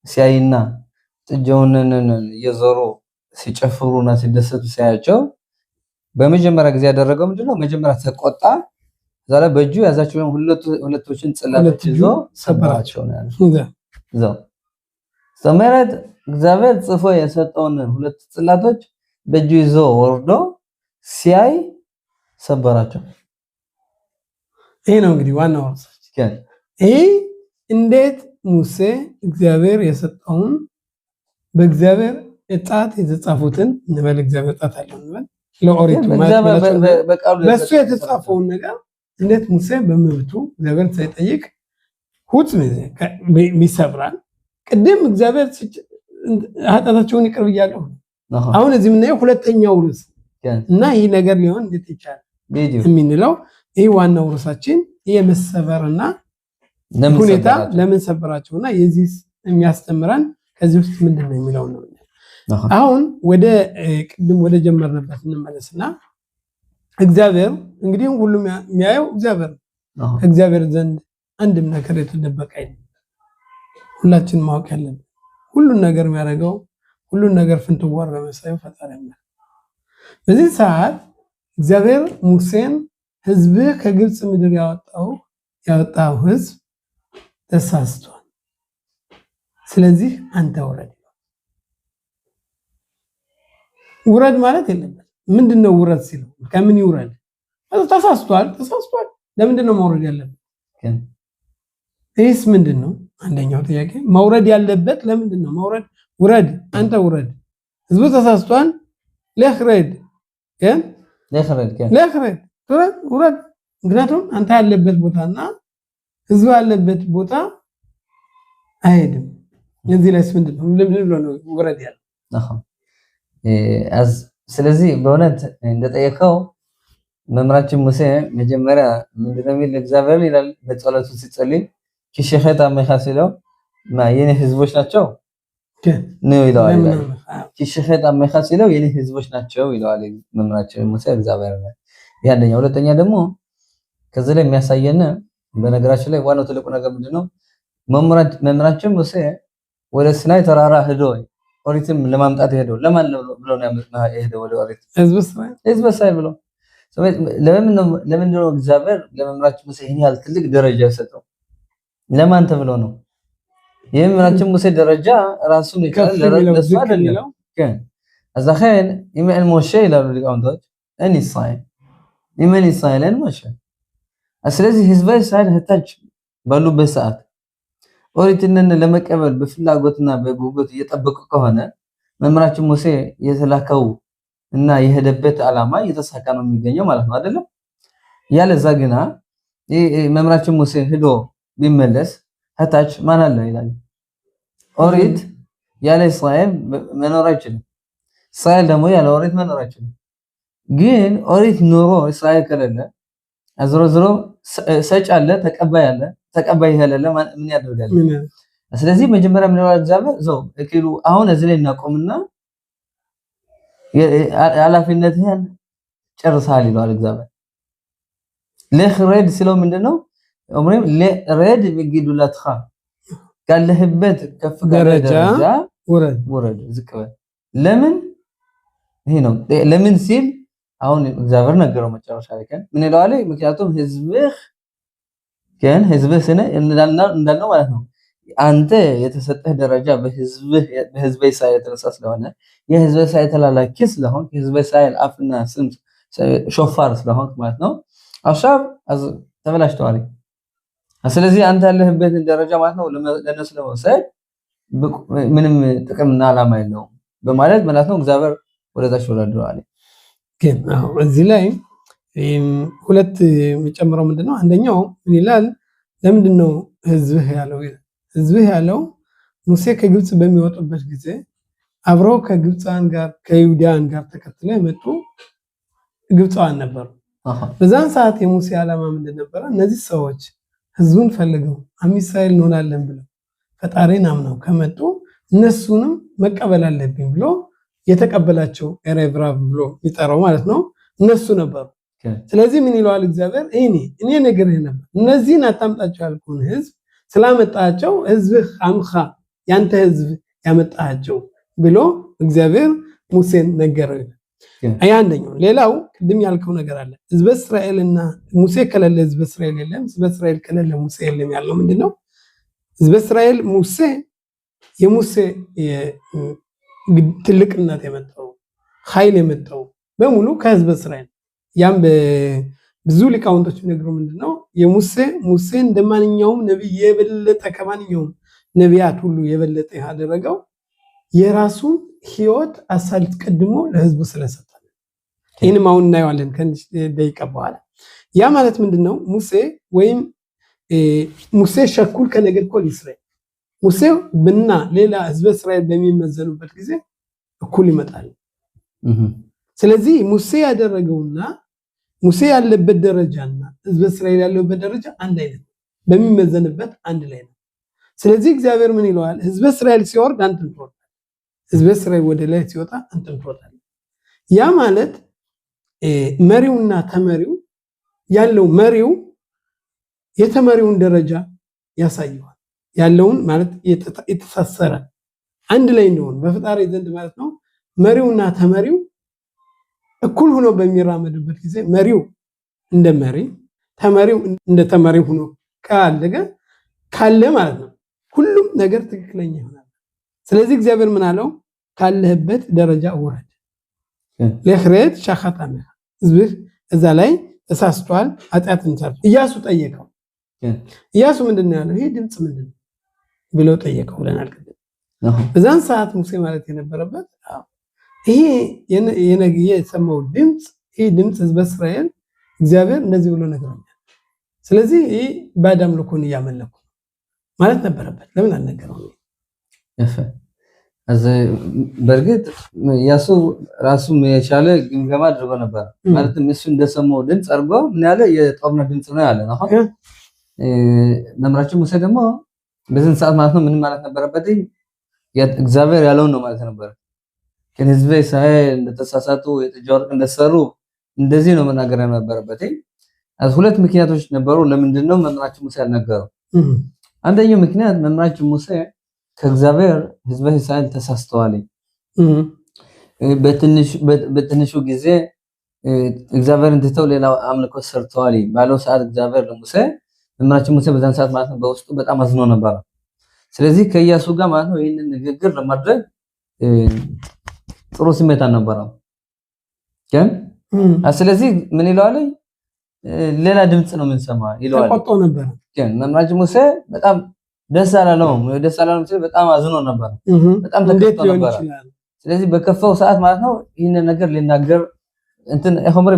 B: ሲያይና ጥጃውነን የዞሮ ሲጨፍሩና ሲደሰቱ ሲያያቸው በመጀመሪያ ጊዜ ያደረገው ምንድነው? መጀመሪያ ተቆጣ። ዛሬ በእጁ ያዛቸውን ሁለቶችን ጽላቶች ይዞ ሰበራቸው ነው ያለው። ሰመረት እግዚአብሔር ጽፎ የሰጠውን ሁለት ጽላቶች በእጁ ይዞ ወርዶ ሲያይ ሰበራቸው።
A: ይሄ ነው እንግዲህ ዋናው ሐሳብ። ይሄ እንዴት ሙሴ እግዚአብሔር የሰጠውን በእግዚአብሔር እጣት የተጻፉትን እንበል እግዚአብሔር እጣት አለው እንበል ለኦሪቱ በሱ የተጻፈውን ነገር እንዴት ሙሴ በመብቱ እግዚአብሔር ሳይጠይቅ ሁት ሚሰብራል። ቅድም እግዚአብሔር ኃጢአታቸውን ይቅር ብያለሁ። አሁን እዚህ የምናየው ሁለተኛው ርዕስ እና ይህ ነገር ሊሆን እንዴት ይቻላል የሚንለው ይህ ዋናው ርዕሳችን የመሰበርና ሁኔታ ለምን ሰበራቸውና የዚህ የሚያስተምረን ከዚህ ውስጥ ምንድነው የሚለው ነው። አሁን ወደ ቅድም ወደ ጀመርንበት እንመለስና እግዚአብሔር እንግዲህ ሁሉም የሚያየው እግዚአብሔር ነው። ከእግዚአብሔር ዘንድ አንድም ነገር የተደበቀ አይደለም። ሁላችን ማወቅ ያለብን ሁሉን ነገር የሚያደርገው ሁሉን ነገር ፍንትዋር በመሳዩ ፈጣሪ ነው። በዚህ ሰዓት እግዚአብሔር ሙሴን ህዝብ ከግብጽ ምድር ያወጣው ህዝብ ተሳስቷል፣ ስለዚህ አንተ ውረድ ማለት የለበትም። ምንድነው ውረድ ሲለው ከምን ይውረድ? ተሳስቷል። ለምንድነው መውረድ ያለበት? ይህስ ምንድነው? አንደኛው ጥያቄ መውረድ ያለበት ለምንድነው? ውረድ፣ አንተ ውረድ። ህዝቡ ተሳስቷል፣ ለኽረድ ውረድ። ምክንያቱም አንተ ያለበት ቦታና ህዝቡ ያለበት ቦታ አይሄድም። እዚህ ላይስ ምንድነው? ለምን ብሎ ነው ውረድ ያለው?
B: ስለዚህ በእውነት እንደጠየቀው መምራችን ሙሴ መጀመሪያ ምንድነው የሚል እግዚአብሔር ይላል በጸሎቱ ሲጸልይ ኪሸኸት አመኻ ሲለው የኔ ህዝቦች ናቸው ነው ይለዋል። ኪሸኸት አመኻ ሲለው የኔ ህዝቦች ናቸው ይለዋል መምራችን ሙሴ እግዚአብሔር ነው። ያንደኛው ሁለተኛ ደግሞ ከዚህ ላይ የሚያሳየን በነገራችን ላይ ዋናው ትልቁ ነገር ምንድነው? መምራችን ሙሴ ወደ ሲናይ ተራራ ሄዶ ኦሪትም ለማምጣት ሄደው ለማን ብሎ ነው ያመጣው? ወደ ኦሪት ህዝብ እስራኤል ብሎ ለምን ነው እግዚአብሔር ለመምራችን ሙሴ ይሄን ያህል ትልቅ ደረጃ ሰጠው? ለማን ተብሎ ነው? የመምራችን ሙሴ ደረጃ ራሱን ይችላል ለራሱ አይደለም። አዛኸን ይመን ሞሼ ይላሉ ሊቃውንቶች እኔ ሳይን ይመን ሳይለን ሞሼ። ስለዚህ ህዝብ እስራኤል ህታች ባሉበት ሰዓት ኦሪትን ለመቀበል በፍላጎትና በጉጉት እየጠበቁ ከሆነ መምራችን ሙሴ የተላከው እና የሄደበት ዓላማ እየተሳካ ነው የሚገኘው ማለት ነው አይደለም? ያለዛ ግና መምራችን ሙሴ ሄዶ ቢመለስ ህታች ማን አለ ይላል። ኦሪት ያለ እስራኤል መኖር አይችልም። እስራኤል ደግሞ ያለ ኦሪት መኖር አይችልም። ግን ኦሪት ኑሮ እስራኤል ከሌለ አዝሮ ሰጭ አለ፣ ተቀባይ ያለ ምን ያደርጋል? ስለዚህ መጀመሪያ ምን ይላል እግዚአብሔር ዘው እኪሉ አሁን እዚህ ላይ እናቆምና ኃላፊነትህን ጨርሰሃል ይላል እግዚአብሔር። ለኽረድ ሲለው ምንድነው? ሬድ በጊዱላትኻ ካለህበት ከፍ ደረጃ ውረድ ዝቅ በል። ለምን ይሄ ነው ለምን ሲል አሁን እግዚአብሔር ነገረው መጨረሻ ላይ ምን ይለዋል? ምክንያቱም ህዝብህ ስነ እንዳልነው ማለት ነው አንተ የተሰጠህ ደረጃ በህዝብ እስራኤል የተነሳ ስለሆነ የህዝብ እስራኤል ተላላኪ ስለሆንክ የህዝብ እስራኤል አፍና ስም ሾፋር ስለሆንክ ማለት ነው አሻብ ተበላሽተዋል። ስለዚህ አንተ ያለህበትን ደረጃ ማለት ነው ለነሱ ለመውሰድ ምንም ጥቅምና ዓላማ የለውም በማለት ማለት ነው እግዚአብሔር ወደታች ወረደዋል። ግን እዚህ ላይ ሁለት የሚጨምረው ምንድነው? አንደኛው ምን ይላል? ለምንድነው ህዝብህ ያለው ሙሴ ከግብጽ በሚወጡበት ጊዜ አብረው ከግብፃን ጋር ከይሁዳን ጋር ተከትለው የመጡ ግብፃን ነበሩ። በዛን ሰዓት የሙሴ ዓላማ ምንድን ነበረ? እነዚህ ሰዎች ህዝቡን ፈልገው እስራኤል እንሆናለን ብለው ፈጣሪን አምነው ከመጡ እነሱንም መቀበል አለብኝ ብሎ የተቀበላቸው ኤሬብራብ ብሎ ይጠራው ማለት ነው እነሱ ነበሩ። ስለዚህ ምን ይለዋል እግዚአብሔር? እኔ ነገርህ ነበር እነዚህን አታምጣቸው ያልኩህን ህዝብ ስላመጣቸው ህዝብህ አምኻ ያንተ ህዝብ ያመጣቸው ብሎ እግዚአብሔር ሙሴን ነገረው።
A: አይ አንደኛው ሌላው ቅድም ያልከው ነገር አለ ህዝበ እስራኤልና ሙሴ ከሌለ ህዝበ እስራኤል የለም ህዝበ እስራኤል ከሌለ ሙሴ የለም ያለው ምንድነው ህዝበ እስራኤል ሙሴ የሙሴ ትልቅነት የመጣው ኃይል የመጣው በሙሉ ከህዝበ እስራኤል ያም ብዙ ሊቃውንቶች ነገሩ ምንድነው ሙሴ እንደማንኛውም ነብይ የበለጠ ከማንኛውም ነቢያት ሁሉ የበለጠ ያደረገው የራሱን ህይወት አሳልፍ ቀድሞ ለህዝቡ ስለሰጠ ይህንም አሁን እናየዋለን ከንሽ ደቂቃ በኋላ ያ ማለት ምንድነው ሙሴ ሸኩል ከነገድ ኮል እስራኤል ሙሴ ብና ሌላ ህዝበ እስራኤል በሚመዘኑበት ጊዜ እኩል ይመጣል ስለዚህ ሙሴ ያደረገውና ሙሴ ያለበት ደረጃና ህዝበ እስራኤል ያለበት ደረጃ አንድ አይነት በሚመዘንበት አንድ ላይ ነው ስለዚህ እግዚአብሔር ምን ይለዋል ህዝበ እስራኤል ሲወርድ አንተን ትወርዳለህ ህዝበ እስራኤል ወደ ላይ ሲወጣ አንተን ትወጣለህ ያ ማለት መሪውና ተመሪው ያለው መሪው የተመሪውን ደረጃ ያሳየዋል ያለውን ማለት የተሳሰረ አንድ ላይ እንደሆነ በፈጣሪ ዘንድ ማለት ነው መሪውና ተመሪው እኩል ሆኖ በሚራመዱበት ጊዜ መሪው እንደ መሪ ተመሪው እንደ ተመሪ ሆኖ ካለ ማለት ነው ሁሉም ነገር ትክክለኛ ይሆናል ስለዚህ እግዚአብሔር ምን አለው ካለህበት ደረጃ ወረድ ለኽሬት ሻኻታም ህዝብህ እዛ ላይ ተሳስቷል ኃጢአትን ሰርቷል ኢያሱ ጠየቀው ኢያሱ ምንድነው ያለው ይሄ ድምጽ ምንድነው ብሎ ጠየቀው ብለናል በዛን ሰዓት ሙሴ ማለት የነበረበት ይሄ የነገየ የሰማው ድምጽ ይሄ ድምጽ ህዝበ እስራኤል እግዚአብሔር እንደዚህ ብሎ ነገረኛል ስለዚህ ይሄ ባዳም ልኮን ያመለኩ ማለት ነበረበት ለምን አልነገረው
B: በርግጥ ኢያሱ ራሱ የቻለ ግምገማ አድርጎ ነበር ማለት እሱ እንደሰማው ድምጽ አርጎ ምን ያለ የጦርነት ድምጽ ነው ያለ ነው መምራችን ሙሴ ደግሞ በዚህ ሰዓት ማለት ነው ምን ማለት ነበረበት እግዚአብሔር ያለው ነው ማለት ነበር ግን ህዝበ እስራኤል እንደተሳሳቱ የተጃወርቅ እንደሰሩ እንደዚህ ነው መናገር ነበረበት ሁለት ምክንያቶች ነበሩ ለምንድነው መምራችን ሙሴ ያልነገረው አንደኛው ምክንያት መምራችን ሙሴ ከእግዚአብሔር ህዝበ እስራኤል ተሳስተዋል በትንሹ ጊዜ እግዚአብሔርን ትተው ሌላ አምልኮ ሰርተዋል ባለው ሰዓት እግዚአብሔር ለሙሴ መምራችን ሙሴ በዛን ሰዓት ማለት ነው በውስጡ በጣም አዝኖ ነበር ስለዚህ ከኢያሱ ጋር ማለት ነው ይሄንን ንግግር ለማድረግ ጥሩ ስሜት አልነበረም ግን ስለዚህ ምን ይላል ሌላ ድምጽ ነው የምንሰማ ይላል
A: ተቆጥቶ ነበር
B: ግን መምራችን ሙሴ በጣም ደስ አላለውም በጣም አዝኖ ነበር በጣም ተከፍቶ ነበር ስለዚህ በከፈው ሰዓት ማለት ነው ይሄን ነገር ሊናገር እንትን እሆምር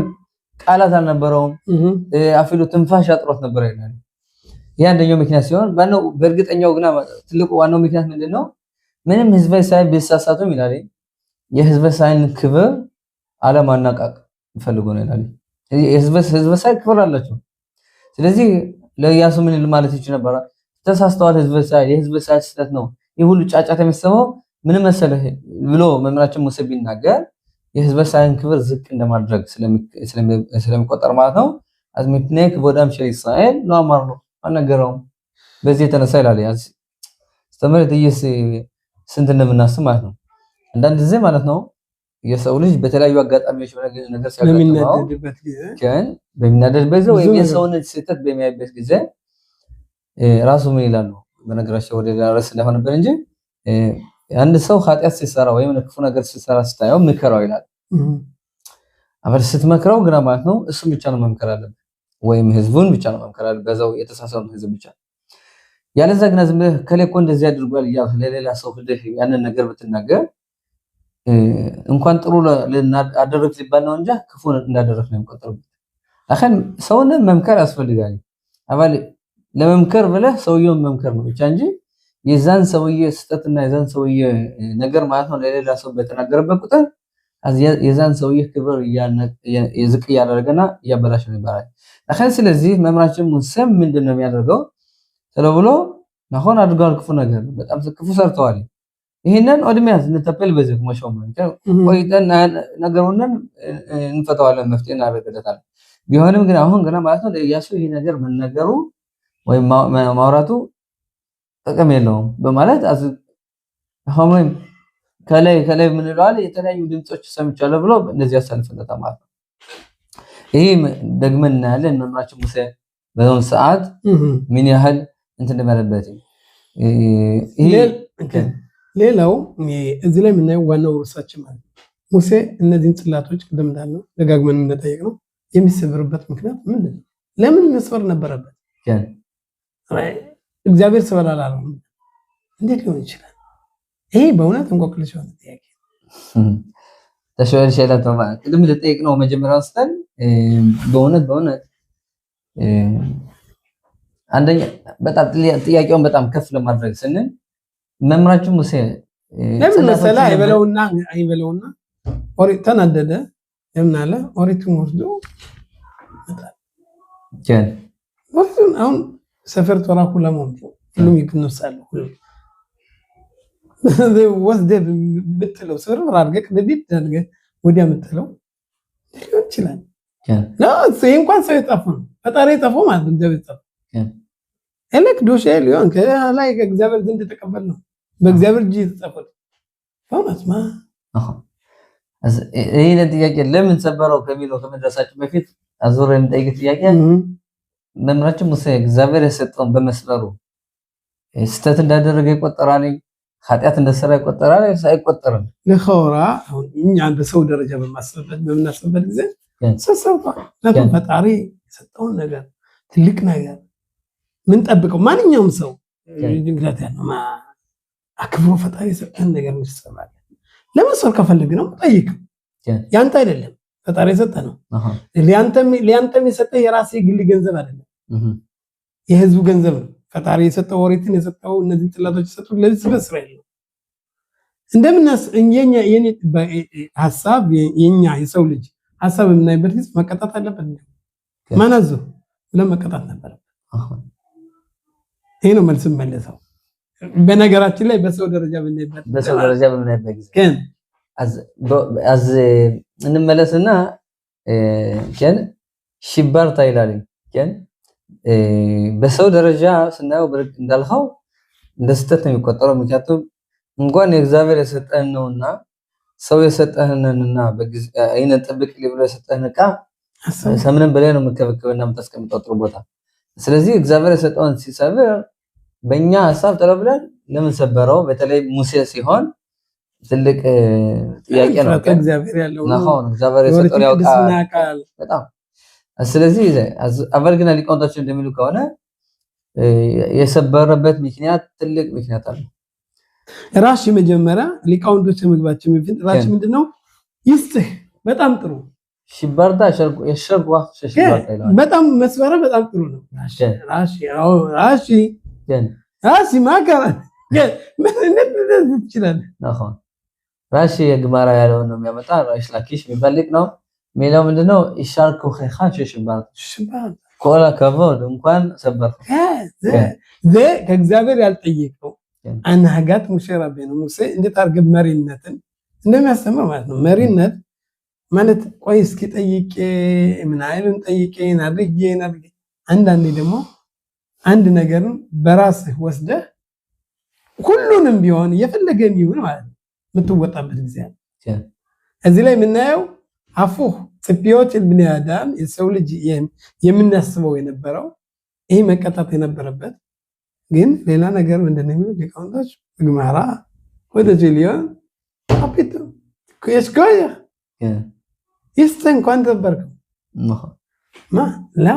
B: ቃላት አልነበረውም አፍሉ ትንፋሽ አጥሮት ነበር ይላል ያ አንደኛው ምክንያት ሲሆን ባነው በእርግጠኛው ግና ትልቁ ዋናው ምክንያት ምንድነው ምንም ህዝበ እስራኤል ቢሳሳቱም ይላል የህዝበ እስራኤል ክብር አለማናቃቅ ፈልጎ ነው ይላል የህዝበ እስራኤል ክብር አላቸው ስለዚህ ለኢያሱ ምን ማለት ይችላል ነበር ተሳስተዋል ህዝበ እስራኤል የህዝበ እስራኤል ስህተት ነው ይሁሉ ጫጫታ የሚሰማው ምን መሰለህ ብሎ መምራችን ሙሴ ቢናገር የህዝበ እስራኤል ክብር ዝቅ እንደማድረግ ስለሚቆጠር ማለት ነው አዝሚትኔክ ቦዳም ሸሪ እስራኤል ነው አማር ነው አነገረው በዚህ የተነሳ ይላል ያዝ ተመረተ ስንት እንደምናስብ ማለት ነው አንዳንድ ጊዜ ማለት ነው የሰው ልጅ በተለያዩ አጋጣሚዎች ነገር ሲያጋጥመው ግን በሚናደድበት ጊዜ ወይ የሰውን ስህተት በሚያይበት ጊዜ ራሱ ምን ይላል ነው በነገራችን ወደ ራስ ስለሆነበት እንጂ አንድ ሰው ኃጢአት ሲሰራ ወይም ክፉ ነገር ሲሰራ ስታየው ምከራው ይላል አበር ስትመክረው ግራ ማለት ነው እሱ ብቻ ነው መምከር አለበት ወይም ህዝቡን ብቻ ነው መምከር አለበት በዛው የተሳሳተው ህዝብ ብቻ ያለዛ ግን ዝም ከለኮ እንደዚህ አድርጓል ይያው ለሌላ ሰው ህደህ ያንን ነገር ብትናገር እንኳን ጥሩ አደረክ ሊባል ነው እንጂ ክፉ እንዳደረክ ነው የሚቆጠረው አኸን ሰውን መምከር ያስፈልጋል አባል ለመምከር ብለህ ሰውየውን መምከር ነው ብቻ እንጂ የዛን ሰውዬ ስህተትና የዛን ሰውዬ ነገር ማለት ነው ለሌላ ሰው በተናገረበት ቁጥር የዛን ሰውዬ ክብር የዝቅ ያደረገና ያበላሽ ነው ይባላል አኸን ስለዚህ መምራችን ሙሴም ምንድነው የሚያደርገው ተለብሎ ናሆን አድርጓል ክፉ ነገር በጣም ክፉ ሰርተዋል ይሄንን ኦድሚያስ እንተፈል በዚህ መሾም ቆይተን ነገሩን እንፈታዋለን መፍትሄ እናደርግለታለን ቢሆንም ግን አሁን ገና ማለት ነው ለኢያሱ ይሄ ነገር መነገሩ ወይ ማውራቱ ጥቅም የለውም በማለት አሁን ከላይ ምን ይላል የተለያዩ ድምጾች ሰምቻለሁ ብሎ እንደዚህ ያሳልፈለታል ማለት ነው። ይሄ ደግመን እናያለን። መምህራችን ሙሴ በዛው ሰዓት ምን ያህል እንትን እንደመረበት
A: ሌላው እዚህ ላይ የምናየው ዋናው ርዕሳችን ማለት ሙሴ እነዚህን ጽላቶች ቅድም እንዳልነው ደጋግመን እንደጠየቅነው የሚሰብርበት ምክንያት ምንድን ነው? ለምን መስፈር ነበረበት? እግዚአብሔር ስበላል አለው። እንዴት ሊሆን ይችላል? ይሄ በእውነት እንቆቅልሽ የሆነ ጥያቄ
B: ተሸወል ሸላ ተማ ቅድም ልጠይቅነው መጀመሪያው ስተን በእውነት አንደኛ በጣም ጥያቄውን በጣም ከፍ ለማድረግ ስንል መምህራችን ሙሴ
A: ለምን መሰለህ አይበለውና ኦሪት ተናደደ። ለምን አለ ኦሪቱን ወስዶ አሁን ሰፈር ቶራ ሁሉም ይግነሳሉ ወስደህ ብትለው ስር አድርገህ እንደዚህ አድርገህ ወዲያ የምትለው ሊሆን ይችላል። ይሄ እንኳን ሰው የጠፋው ነው፣ ፈጣሪ የጠፋው ማለት ነው። እግዚአብሔር የጠፋው ኤሌክ ዶሼ ሊሆን ከላይ ከእግዚአብሔር ዘንድ የተቀበልነው በእግዚአብሔር እጅ የተጻፈው ፋውናስማ
B: ይሄን ጥያቄ ለምን ሰበረው ከሚለው ከመድረሳችን በፊት አዞር የምጠይቅ ጥያቄ መምህራችን ሙሴ እግዚአብሔር የሰጠውን በመስበሩ ስተት እንዳደረገ ይቆጠራል? ኃጢአት እንደሰራ ይቆጠራል? አይቆጠርም? ለኸውራ
A: አሁን እኛ በሰው ደረጃ በምናስብበት ጊዜ ሰሰውቷል። ለምን ፈጣሪ የሰጠውን ነገር ትልቅ ነገር ምን ጠብቀው ማንኛውም ሰው ድንግላት ያለው አክብሮ ፈጣሪ የሰጠን ነገር እንሰማለን። ለመስፈር ከፈልግ ነው ጠይቅ። ያንተ አይደለም ፈጣሪ የሰጠ ነው። ሊያንተም የሰጠ የራሴ ግል ገንዘብ አይደለም፣ የህዝቡ ገንዘብ ነው። ፈጣሪ የሰጠው ኦሪትን የሰጠው እነዚህ ጽላቶች የሰጠው ለህዝብ እስራኤል ነው። እንደምናስ የኔ ሐሳብ የኛ የሰው ልጅ ሐሳብ የምናይበት ጊዜ መቀጣት አለበት። ማናዙ ለመቀጣት ነበር። ይሄ ነው መልስ መለሰው። በነገራችን ላይ በሰው ደረጃ በምናይበት ጊዜ ግን አዝ እንመለስና ግን ሽባርታ ይላል። ግን በሰው ደረጃ ስናየው እንዳልኸው እንደ ስህተት ነው የሚቆጠረው። ምክንያቱም እንኳን የእግዚአብሔር የሰጠን ነውና ሰው የሰጠህንና አይነ ጥብቅ ሊብሎ የሰጠህን ዕቃ ከምንም በላይ ነው የምትከበከበና የምታስቀምጠው ጥሩ ቦታ። ስለዚህ እግዚአብሔር የሰጠውን ሲሰብር በእኛ ሐሳብ ተረብለን ለምን ሰበረው? በተለይ ሙሴ ሲሆን ትልቅ ጥያቄ ነው። እግዚአብሔር ያለው
B: ነው እግዚአብሔር የሰጠው ያውቃል በጣም። ስለዚህ አበልግና ሊቃውንታችን እንደሚሉ ከሆነ የሰበረበት ምክንያት ትልቅ ምክንያት አለ።
A: ራሺ መጀመሪያ ሊቃውንቶች ምግባችን በፊት ራሺ ምንድነው ይስጥህ በጣም ጥሩ
B: ሽባርታ የሸርጓ ሽባርታ ይላል።
A: በጣም መስበረ በጣም ጥሩ ነው። ራሺ ማከራ ምን ይችላል
B: ነው ራሺ የግማራ ያለው ነው የሚያመጣ ራሽ ላኪሽ የሚፈልግ ነው። ሜላው ምንድነው ኢሻርኩ ኸኻሽ ሽባርታ ኮላ ከቦድ እንኳን ሰበርኩ
A: ከእግዚአብሔር ያልጠየቀው አንሃጋት ሙሴ ረቢና ሙሴ እንዴት አርገብ መሪነትን እንደሚያስተምር ማለት ነው። መሪነት ማለት ቆይ እስኪ ጠይቄ ምን አይልን ጠይቄ አድርጌ አንዳንዴ ደግሞ አንድ ነገርን በራስህ ወስደህ ሁሉንም ቢሆን የፈለገም ይሁን ማለት ነው የምትወጣበት ጊዜ አለ። እዚህ ላይ የምናየው አፉህ ጽፒዮች ኢብኑ አዳም የሰው ልጅ የምናስበው የነበረው ይሄ መቀጣት የነበረበት ግን ሌላ ነገር እንደነሚው ሊቃውንቶች ግማራ ወደ ጀሊዮን አፒቱ ከስኮያ ይስተን ኳንተበርኩ ላ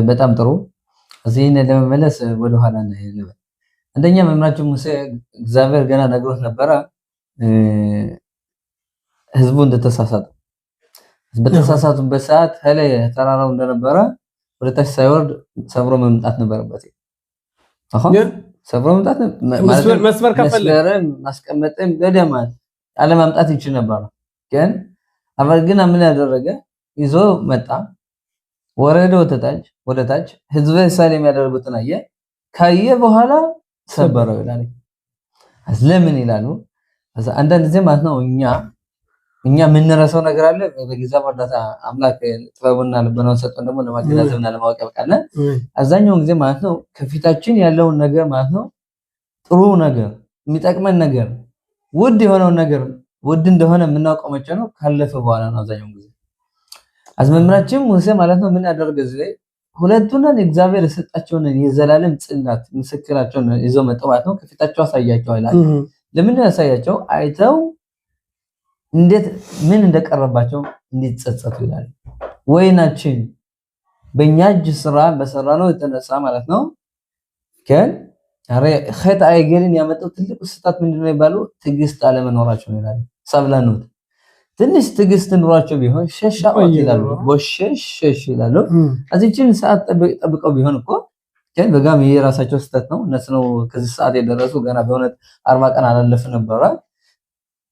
B: በጣም ጥሩ። እዚህ ለመመለስ ወደ ኋላ ነው። አንደኛ መምህራችን ሙሴ እግዚአብሔር ገና ነግሮት ነበረ ህዝቡ እንደተሳሳቱ በተሳሳቱበት ሰዓት ላይ ተራራው እንደነበረ ወደታች ሳይወርድ ሰብሮ መምጣት ነበረበት። አሁን ሰብሮ መምጣት ማለት
A: መስመር ከፈለ
B: ማስቀመጥም ገደማት አለ ማምጣት ይችል ነበር። ግን አባል ግን ምን ያደረገ ይዞ መጣ፣ ወረደ ወደታች ህዝበ እስራኤል የሚያደርጉትን አየ። ካየ በኋላ ሰበረው ይላል። ለምን ይላሉ? አንዳንድ ጊዜ ማለት ነው እኛ የምንረሳው ነገር አለ። በጊዜው ወርዳታ አምላክ ጥበብና ልቦናውን ሰጥቶን ደግሞ ለማገናዘብና ለማወቅ ያበቃል። አብዛኛውን ጊዜ ማለት ነው ከፊታችን ያለውን ነገር ማለት ነው ጥሩ ነገር የሚጠቅመን ነገር ውድ የሆነው ነገር ውድ እንደሆነ የምናውቀው መቼ ነው? ካለፈ በኋላ ነው። አብዛኛው ጊዜ አዝመምራችን ሙሴ ማለት ነው ምን ያደርግ እዚህ ሁለቱን እግዚአብሔር የሰጣቸውን የዘላለም ጽላት ምስክራቸውን ይዘው መጥተው ማለት ነው ከፊታቸው አሳያቸው ይላል። ለምን ያሳያቸው? አይተው እንዴት ምን እንደቀረባቸው እንዲጸጸቱ ይላል። ወይናችን በእኛ እጅ ስራ በሰራነው የተነሳ ማለት ነው ከን ኸጥ አይገልን ያመጣው ትልቁ ስህተት ምንድነው ይባሉ? ትዕግስት አለመኖራቸው ይላል። ሰብላኑት ትንሽ ትዕግስት ኑሯቸው ቢሆን ሸሻኦት ይላሉ። ወሸሽ ይላሉ። እዚህችን ሰዓት ጠብቀው ቢሆን እኮ ከን በጋም የራሳቸው ስህተት ነው። እነሱ ነው ከዚህ ሰዓት የደረሱ ገና በእውነት 40 ቀን አላለፈ ነበር።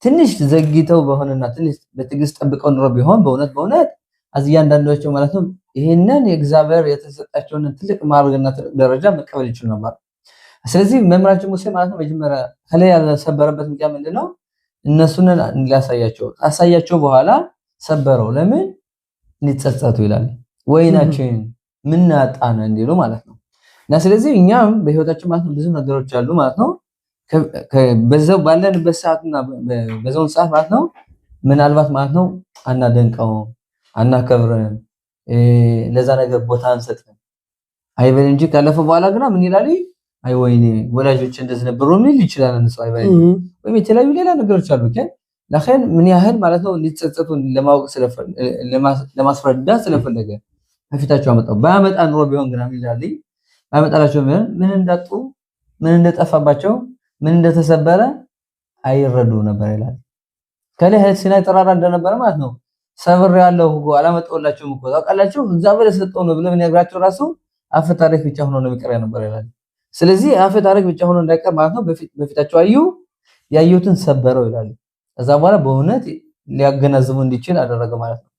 B: ትንሽ ዘግይተው በሆነና ትንሽ በትዕግስት ጠብቀው ኑሮ ቢሆን በእውነት እያንዳንዳቸው ማለት ነው ይሄንን የእግዚአብሔር የተሰጣቸውን ትልቅ ማዕረግና ደረጃ መቀበል ይችላል ነበር። ስለዚህ መምህራችን ሙሴ ማለት ነው መጀመሪያ ከላይ ያልሰበረበት ምክንያት ምንድነው? እነሱን ሊያሳያቸው አሳያቸው በኋላ ሰበረው። ለምን እንዲጸጸቱ ይላል። ወይናችን ምን አጣነ እንዲሉ ማለት ነው። እና ስለዚህ እኛም በህይወታችን ማለት ነው ብዙ ነገሮች አሉ ማለት ነው በዛው ባለንበት ሰዓትና በዛውን ሰዓት ማለት ነው ምናልባት ማለት ነው አናደንቀው አናከብረን ለዛ ነገር ቦታ አንሰጥም አይበል እንጂ ካለፈ በኋላ ግና ምን ይላል? አይ ወይኔ ወላጆች እንደዚህ ነበሩ ምን ይችላል እነሱ አይበል ወይ የተለያዩ ሌላ ነገሮች አሉ። ግን ለኸን ምን ያህል ማለት ነው ሊጸጸቱ ለማወቅ ለማስረዳት ስለፈለገ ከፊታቸው አመጣው። ባያመጣ ኑሮ ቢሆን ግና ምን ይላል? ባያመጣላቸው ምን እንዳጡ ምን እንደጠፋባቸው ምን እንደተሰበረ አይረዱ ነበር ይላል። ከላይ ሲናይ ተራራ እንደነበረ ማለት ነው ሰብር ያለው ሁሉ አላመጣውላችሁም እኮ ታውቃላችሁ እግዚአብሔር የሰጠው ነው ብለው ነግራቸው ራሱ አፈ ታሪክ ብቻ ሆኖ ነው የሚቀር ነበር ይላል። ስለዚህ አፈ ታሪክ ብቻ ሆኖ እንዳይቀር ማለት ነው በፊታቸው ያዩትን ሰበረው ይላል። ከዛ በኋላ በእውነት ሊያገናዝቡ እንዲችል አደረገ ማለት ነው።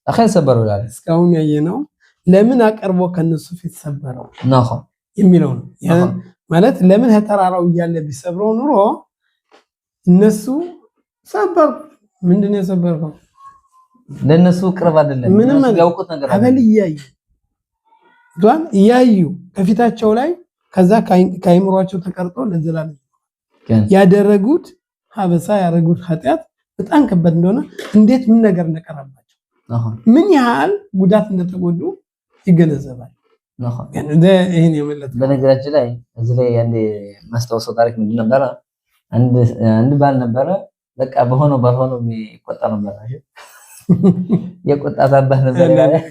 B: አኸን ሰበረው ይላል።
A: እስካሁን ያየነው ለምን አቀርቦ ከነሱ ፊት ሰበረው
B: ነው
A: የሚለው ነው። ያን ማለት ለምን ተራራው እያለ ቢሰብረው ኑሮ እነሱ ሰበር ምንድነው የሰበረው?
B: ለነሱ ቅርብ አይደለም። ምንም ያውቁት ነገር
A: አበል እያዩ ከፊታቸው ላይ ከዛ ከአይምሯቸው ተቀርጦ ለዘላለም ያደረጉት ሀበሳ ያደረጉት ኃጢአት በጣም ከበድ እንደሆነ እንዴት ምን ነገር እንደቀረባቸው ምን ያህል ጉዳት እንደተጎዱ ይገነዘባል። ይሄን የመለጠ
B: በነገራችን ላይ እዚህ ላይ አንድ ማስታወሰው ታሪክ ምን ነበር? አንድ ባል ነበረ በቃ በሆነው ባልሆነው የሚቆጣ ነበር። የቆጣት አባት ነበር ማለት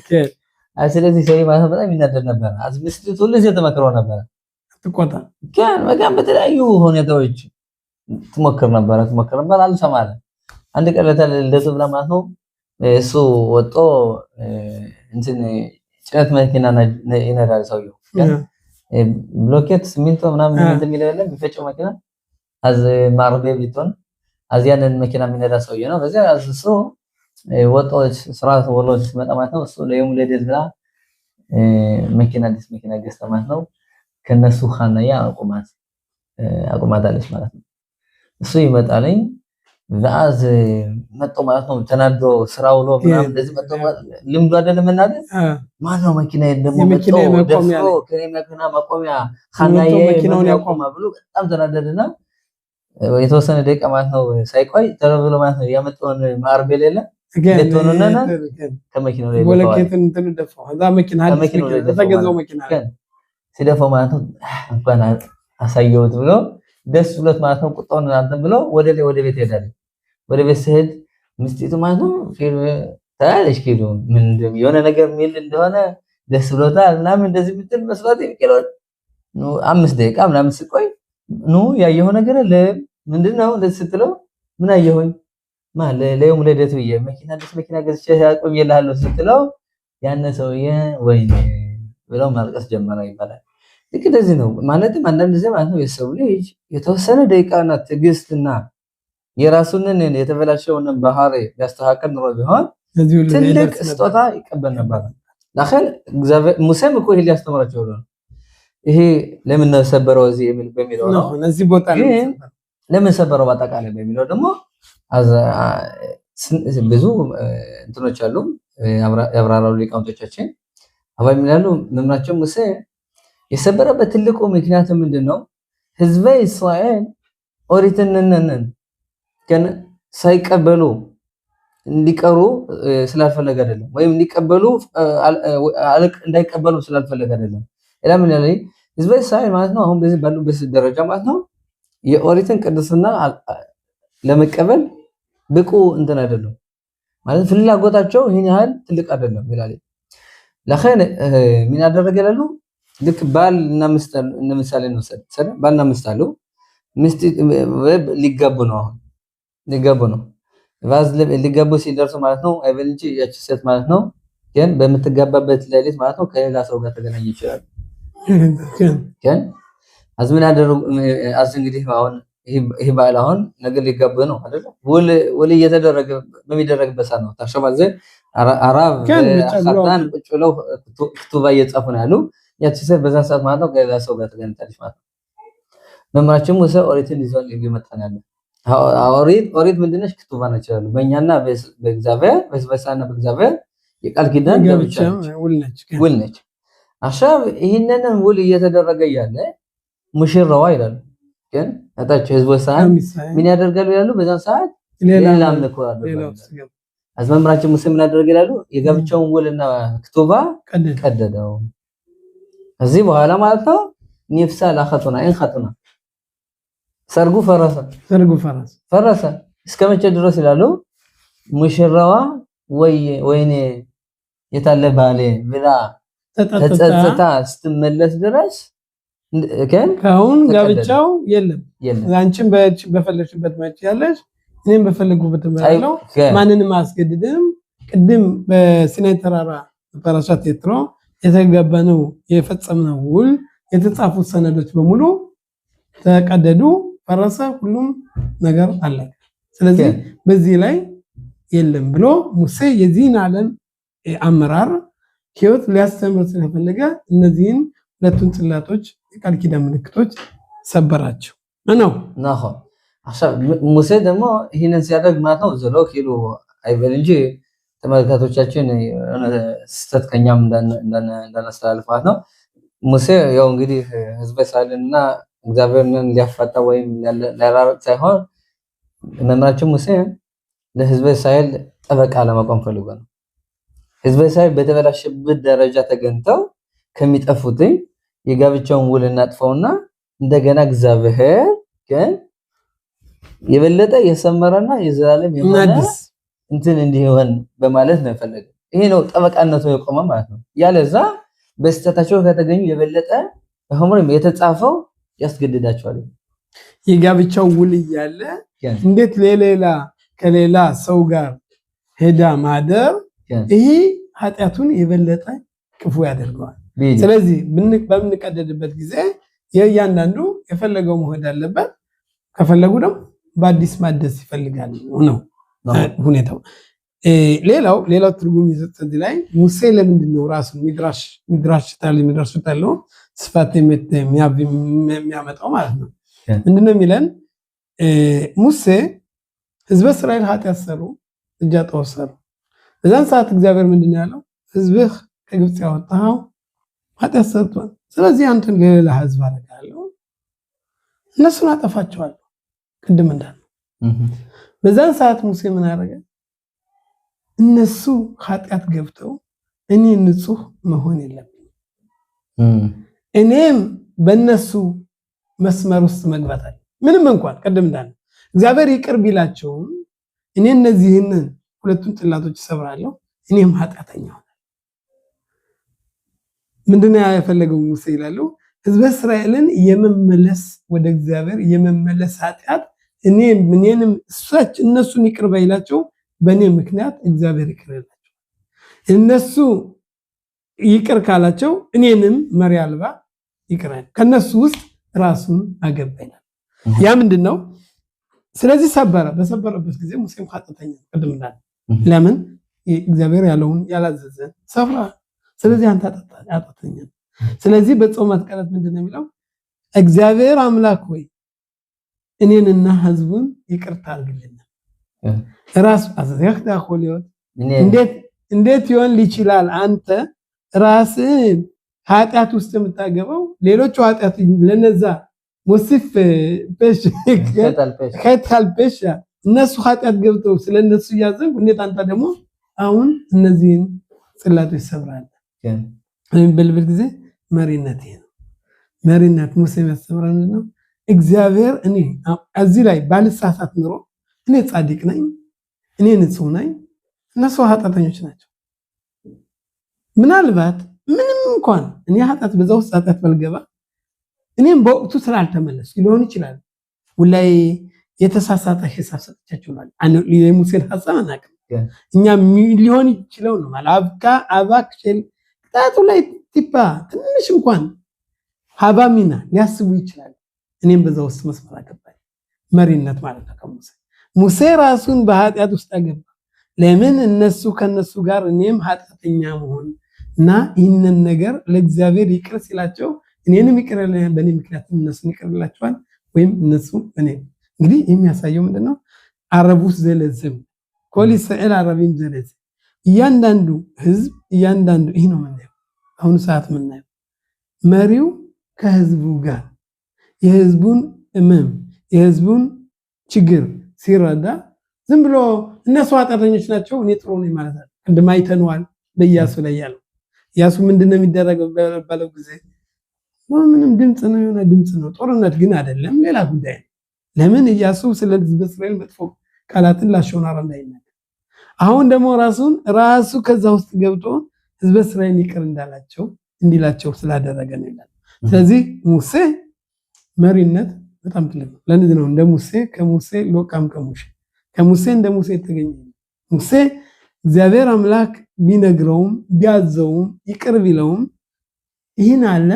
B: ስለዚህ ሰው ማለት በጣም ይናደድ ነበር። አዝምስቱ ሁሉ ተመክረው ነበር
A: ትቆጣ
B: ግን በቃ በተለያዩ ሁኔታዎች ትሞክር ነበር አልሰማለ። አንድ ቀን ለተለለቱ ብላ ማለት ነው እሱ ወጦ እንትን ጭነት መኪና ይነዳል ሰውየው ብሎኬት ሲሚንቶ ምናምን እንደሚለው የለም ቢፈጨው መኪና አዝ ማርቤ ቢቶን አዚያንን መኪና የሚነዳ ሰውየው ነው። በዚያ እሱ ወጦ ስራ ወሎ ሲመጣ ማለት ነው እሱ ለየሙ ለደዝ ብላ መኪና አዲስ መኪና ገዝታ ማለት ነው ከነሱ ኻናያ አቁማታለች ማለት ነው። እሱ ይመጣልኝ ዛዝ መጥቶ ማለት ነው ተናዶ ስራው ውሎ ምናምን እንደዚህ መጥቶ ልምዱ አይደለም እናደ ማን ነው መኪና እንደሞ መጥቶ ደፍሮ ከመኪና መቆሚያ ኻናዬ መኪናውን ያቆማ ብሎ በጣም ተናደደና የተወሰነ ደቂቃ ማለት ነው ሳይቆይ ተረብሎ ማለት ነው ያመጣውን ማርቤ ሌለ ለቶኑና ከመኪናው ላይ
A: ወለከትን ተደፋው እዛ መኪና ተገዛው መኪና
B: ሲደፋው ማለት ነው እንኳን አሳየውት ብሎ ደስ ብሎት ማለት ነው ቁጣውን አንተን ብሎ ወደ ቤት ሄዳል። ወደ ቤት ሲሄድ ምስጢቱ ማለት ነው ታለሽ ኪሎ ምን የሆነ ነገር ሚል እንደሆነ ደስ ብሎታል ምናምን እንደዚህ ምትል መስራት ይቀርል ነው 5 ደቂቃ ምናምን ሲቆይ ነው ያየው ነገር ምንድነው እንደዚህ ስትለው ምን አየሁኝ ማለ ለየሙ ለደቱ መኪና ደስ መኪና ገዝቼ ያቆምየልሃለሁ ስትለው ያነ ሰውዬ ወይኔ ብለው ማልቀስ ጀመረ ይባላል። ልክ እንደዚህ ነው ማለትም አንዳንድ ጊዜ ማለት ነው የሰው ልጅ የተወሰነ ደቂቃና ትዕግስትና የራሱንን የተበላሸውን ባህሪ ያስተካከል ኑሮ ቢሆን ትልቅ ስጦታ ይቀበል ነበር። ለኸል እግዚአብሔር ሙሴም እኮ ይሄ ሊያስተምራቸው ነው። ይሄ ለምን ሰበረው እዚህ የሚል በሚለው ነው እዚህ ቦታ ለምን ሰበረው ባጠቃላይ በሚለው ደግሞ ብዙ እንትኖች አሉ ያብራራሉ ሊቃውንቶቻችን። አባይ ምን ያሉ መምራቸው ሙሴ የሰበረበት ትልቁ ምክንያት ምንድነው? ህዝበ እስራኤል ኦሪትንነን ግን ሳይቀበሉ እንዲቀሩ ስላልፈለገ አይደለም ወይም እንዲቀበሉ እንዳይቀበሉ ስላልፈለገ አይደለም ለምን ያለኝ ህዝበ እስራኤል ማለት ነው አሁን በዚህ ባሉበት ደረጃ ማለት ነው የኦሪትን ቅድስና ለመቀበል ብቁ እንትን አይደለም ማለት ፍላጎታቸው ይሄን ያህል ትልቅ አይደለም ይላል ለኸነ ምን ያደረገ ይላሉ ልክ ባልና ሚስት ለምሳሌ ነው ሰደ ባልና ሚስት አሉ ሚስት ሊጋቡ ነው አሁን ሊጋቡ ነው ቫዝ ሊጋቡ ሲደርሱ ማለት ነው አይበልጂ ያቺ ሴት ማለት ነው ግን በምትጋባበት ሌሊት ማለት ነው ከሌላ ሰው ጋር ተገናኝ ይችላል ግን አዝምን ያደረጉ አዝ እንግዲህ አሁን ይሄ ባል አሁን ነገር ሊጋቡ ነው አይደል ወል እየተደረገ በሚደረግበት ሰዓት ነው ታሸባዘ አራብ ሐታን ቁጭ ብለው ክቱባ እየጻፉ ነው ያሉ ያቺ ሴት በዛ ሰዓት ማለት ነው ከሌላ ሰው ጋር ተገናኝታለች ማለት ነው መምራችን ሙሴ ኦሪትን ይዟል እየመጣን ያለ ኦሪት ምንድነሽ ክቱባ ነች ያሉ በእኛና በእግዚአብሔር በስበሳና በእግዚአብሔር የቃል ኪዳን ገብቻ ውልነች አሻብ ይሄንን ውል እየተደረገ ያለ ሙሽራዋ ይላሉ ግን አጣቸው ህዝብ ወሳን ምን ያደርጋሉ ይላሉ በዛን ሰዓት ሌላ አምልኮ አድርገው አዝመምራችን ሙሴ ምን ያደርጋሉ ይላሉ የጋብቻውን ውልና ክቱባ ቀደደው እዚህ በኋላ ማለት ነው ንፍሳ ላኸቱና እንኸቱና ሰርጉ ፈረሰ እስከመቼ ድረስ ይላሉ ሙሽራዋ ወይኔ የታለ ባሌ ብላ ተጸጸታ ስትመለስ ድረስ
A: ካሁን ጋብቻው የለም አንቺም በፈለግሽበት ማጭ ያለሽ እኔም በፈለጉበት ማለት ማንንም አስገድድም ቅድም በሲናይ ተራራ በራሻት የትሮ የተገባነው የፈጸምነው ውል የተጻፉት ሰነዶች በሙሉ ተቀደዱ ፈረሰ ሁሉም ነገር አለ ስለዚህ በዚህ ላይ የለም ብሎ ሙሴ የዚህን ዓለም አመራር ህይወት ሊያስተምር ስለፈለገ እነዚህን ሁለቱን ጽላቶች የቃል ኪዳን ምልክቶች ሰበራቸው ነው ናሆ አሻብ ሙሴ ደግሞ ይሄንን ሲያደርግ ማለት ነው ዘለው ኪሎ አይበል እንጂ ተመልካቾቻችን ስተትከኛም እንዳናስተላልፋት ነው ሙሴ ያው እንግዲህ ህዝበ እስራኤልና እግዚአብሔርን ሊያፋታ ወይም ሊያራርቅ ሳይሆን መምራችን ሙሴ ለህዝበ እስራኤል ጠበቃ ለማቆም ፈልጎ ነው ህዝበ እስራኤል በተበላሸበት ደረጃ ተገንተው ከሚጠፉት የጋብቻውን ውል እናጥፈውና እንደገና እግዚአብሔር ግን የበለጠ የሰመረና የዘላለም የሆነ እንትን እንዲሆን በማለት ነው ፈለገ ይሄ ነው ጠበቃነቱ የቆመ ማለት ነው ያለዛ በስተታቸው ከተገኙ የበለጠ በሁሉም የተጻፈው ያስገድዳቸዋል የጋብቻው ውል ያለ እንዴት ከሌላ ሰው ጋር ሄዳ ማደር ይሄ ኃጢያቱን የበለጠ ክፉ ያደርገዋል ስለዚህ በምንቀደድበት ጊዜ የእያንዳንዱ የፈለገው መሆን አለበት ከፈለጉ ደግሞ በአዲስ ማደስ ይፈልጋል ነው ሁኔታው ሌላው ትርጉም ይሰጣል ላይ ሙሴ ለምንድን ነው ራሱ ሚድራሽ ታለው ስፋት የሚያመጣው ማለት ነው ምንድነው የሚለን ሙሴ ህዝበ እስራኤል ኃጢያት ሰሩ እጃጣው ሰሩ በዛን ሰዓት እግዚአብሔር ምንድነው ያለው ህዝብህ ከግብጽ ያወጣው ኃጢያት ሰርቷል ስለዚህ አንተን ለሌላ ህዝብ አደርጋለሁ እነሱን አጠፋቸዋለሁ ቅድም እንዳለው በዛን ሰዓት ሙሴ ምን አደረገ እነሱ ኃጢያት ገብተው እኔ ንጹህ መሆን የለብኝም እኔም በእነሱ መስመር ውስጥ መግባት አለ ምንም እንኳን ቅድም እንዳለው እግዚአብሔር ይቅር ቢላቸው እኔ እነዚህን ሁለቱን ጽላቶች ሰብራለሁ እኔም ኃጢያተኛ ሆናለሁ ምንድነው የፈለገው ሙሴ ይላሉ ህዝበ እስራኤልን የመመለስ ወደ እግዚአብሔር የመመለስ ኃጢያት እኔንም እነሱን ይቅር ባይላቸው በእኔ ምክንያት እግዚአብሔር ይቅር ይላቸው እነሱ ይቅር ካላቸው እኔንም መሪ አልባ ይቅራል ከነሱ ውስጥ ራሱን አገባይናል ያ ምንድነው ስለዚህ በሰበረበት ጊዜ ሙሴም ኃጢአተኛ ቅድም እንዳለ ለምን እግዚአብሔር ያለውን ያላዘዘ ሰፍራ ስለዚህ አንተ ኃጢአተኛ ስለዚህ በጾማት ቀናት ምንድነው የሚለው እግዚአብሔር አምላክ ሆይ እኔንና ህዝቡን ይቅርታ አድርግልን ራስ አዘያክ ዳخوليوት እንዴት ይሆን ይችላል አንተ ራስን ኃጢአት ውስጥ የምታገባው ሌሎቹ ኃጢአት ለነዛ ሙስፍ በሽ ከተል በሽ እነሱ ኃጢአት ገብተው ስለነሱ እያዘንኩ እንዴት አንተ ደግሞ አሁን እነዚህን ጽላቶች ሰብራለህ? በልብል ጊዜ መሪነት ይሄ ነው። መሪነት ሙሴ ያስተምረን ነው። እግዚአብሔር እኔ እዚህ ላይ ባልሳሳት ኑሮ እኔ ጻድቅ ነኝ፣ እኔ ንጹህ ነኝ፣ እነሱ ኃጢአተኞች ናቸው። ምናልባት ምንም እንኳን እኔ ኃጢአት በዛ ውስጥ ኃጢአት ባልገባ እኔም በወቅቱ ስላልተመለስኩ ሊሆን ይችላል። ወላይ የተሳሳተ ሂሳብ ሰጥቻቸው ማለት የሙሴን ሐሳብ አናውቅም። እኛ ሊሆን ይችላል ነው ማለት አባክሽል ቅጣቱ ላይ ቲፓ ትንሽ እንኳን ሀባሚና ሊያስቡ ይችላል። እኔም በዛ ውስጥ መስመር አገባኝ። መሪነት ማለት ነው። ሙሴ ራሱን በኃጢአት ውስጥ አገባ። ለምን እነሱ ከነሱ ጋር እኔም ኃጢአተኛ መሆን እና ይህንን ነገር ለእግዚአብሔር ይቅር ሲላቸው እኔንም ይቅር በእኔ ምክንያት እነሱን ይቅርላቸዋል ወይም እነሱ እኔ እንግዲህ የሚያሳየው ምንድነው? አረቡስ ዘለዝም ኮሊ እስራኤል አረቢም ዘለዝ እያንዳንዱ ህዝብ እያንዳንዱ ይሄ ነው ማለት አሁን ሰዓት ምናየው መሪው ከህዝቡ ጋር የህዝቡን የህዝቡን ችግር ሲረዳ ዝም ብሎ እነሱ ኃጢአተኞች ናቸው እኔ ጥሩ ነኝ ማለት ነው። ቅድም አይተነዋል በኢያሱ ላይ ያለው ኢያሱ ምንድነው የሚደረገው ባለው ጊዜ ምንም ድምጽ ነው የሆነ ድምጽ ነው። ጦርነት ግን አይደለም፣ ሌላ ጉዳይ ነው። ለምን ኢያሱ ስለ ህዝበ እስራኤል መጥፎ ቃላትን ላሸናራ እንዳይናገር አሁን ደግሞ ራሱ ከዛ ውስጥ ገብቶ ህዝበ እስራኤል ይቅር እንዳላቸው እንዲላቸው ስላደረገ ነው ይላል። ስለዚህ ሙሴ መሪነት በጣም ትልቅ ነው። ለዚህ ነው እንደ ሙሴ ከሙሴ ሎቃም ከሙሴ እንደ ሙሴ የተገኘ ሙሴ እግዚአብሔር አምላክ ቢነግረውም ቢያዘውም ይቅር ቢለውም ይህን አለ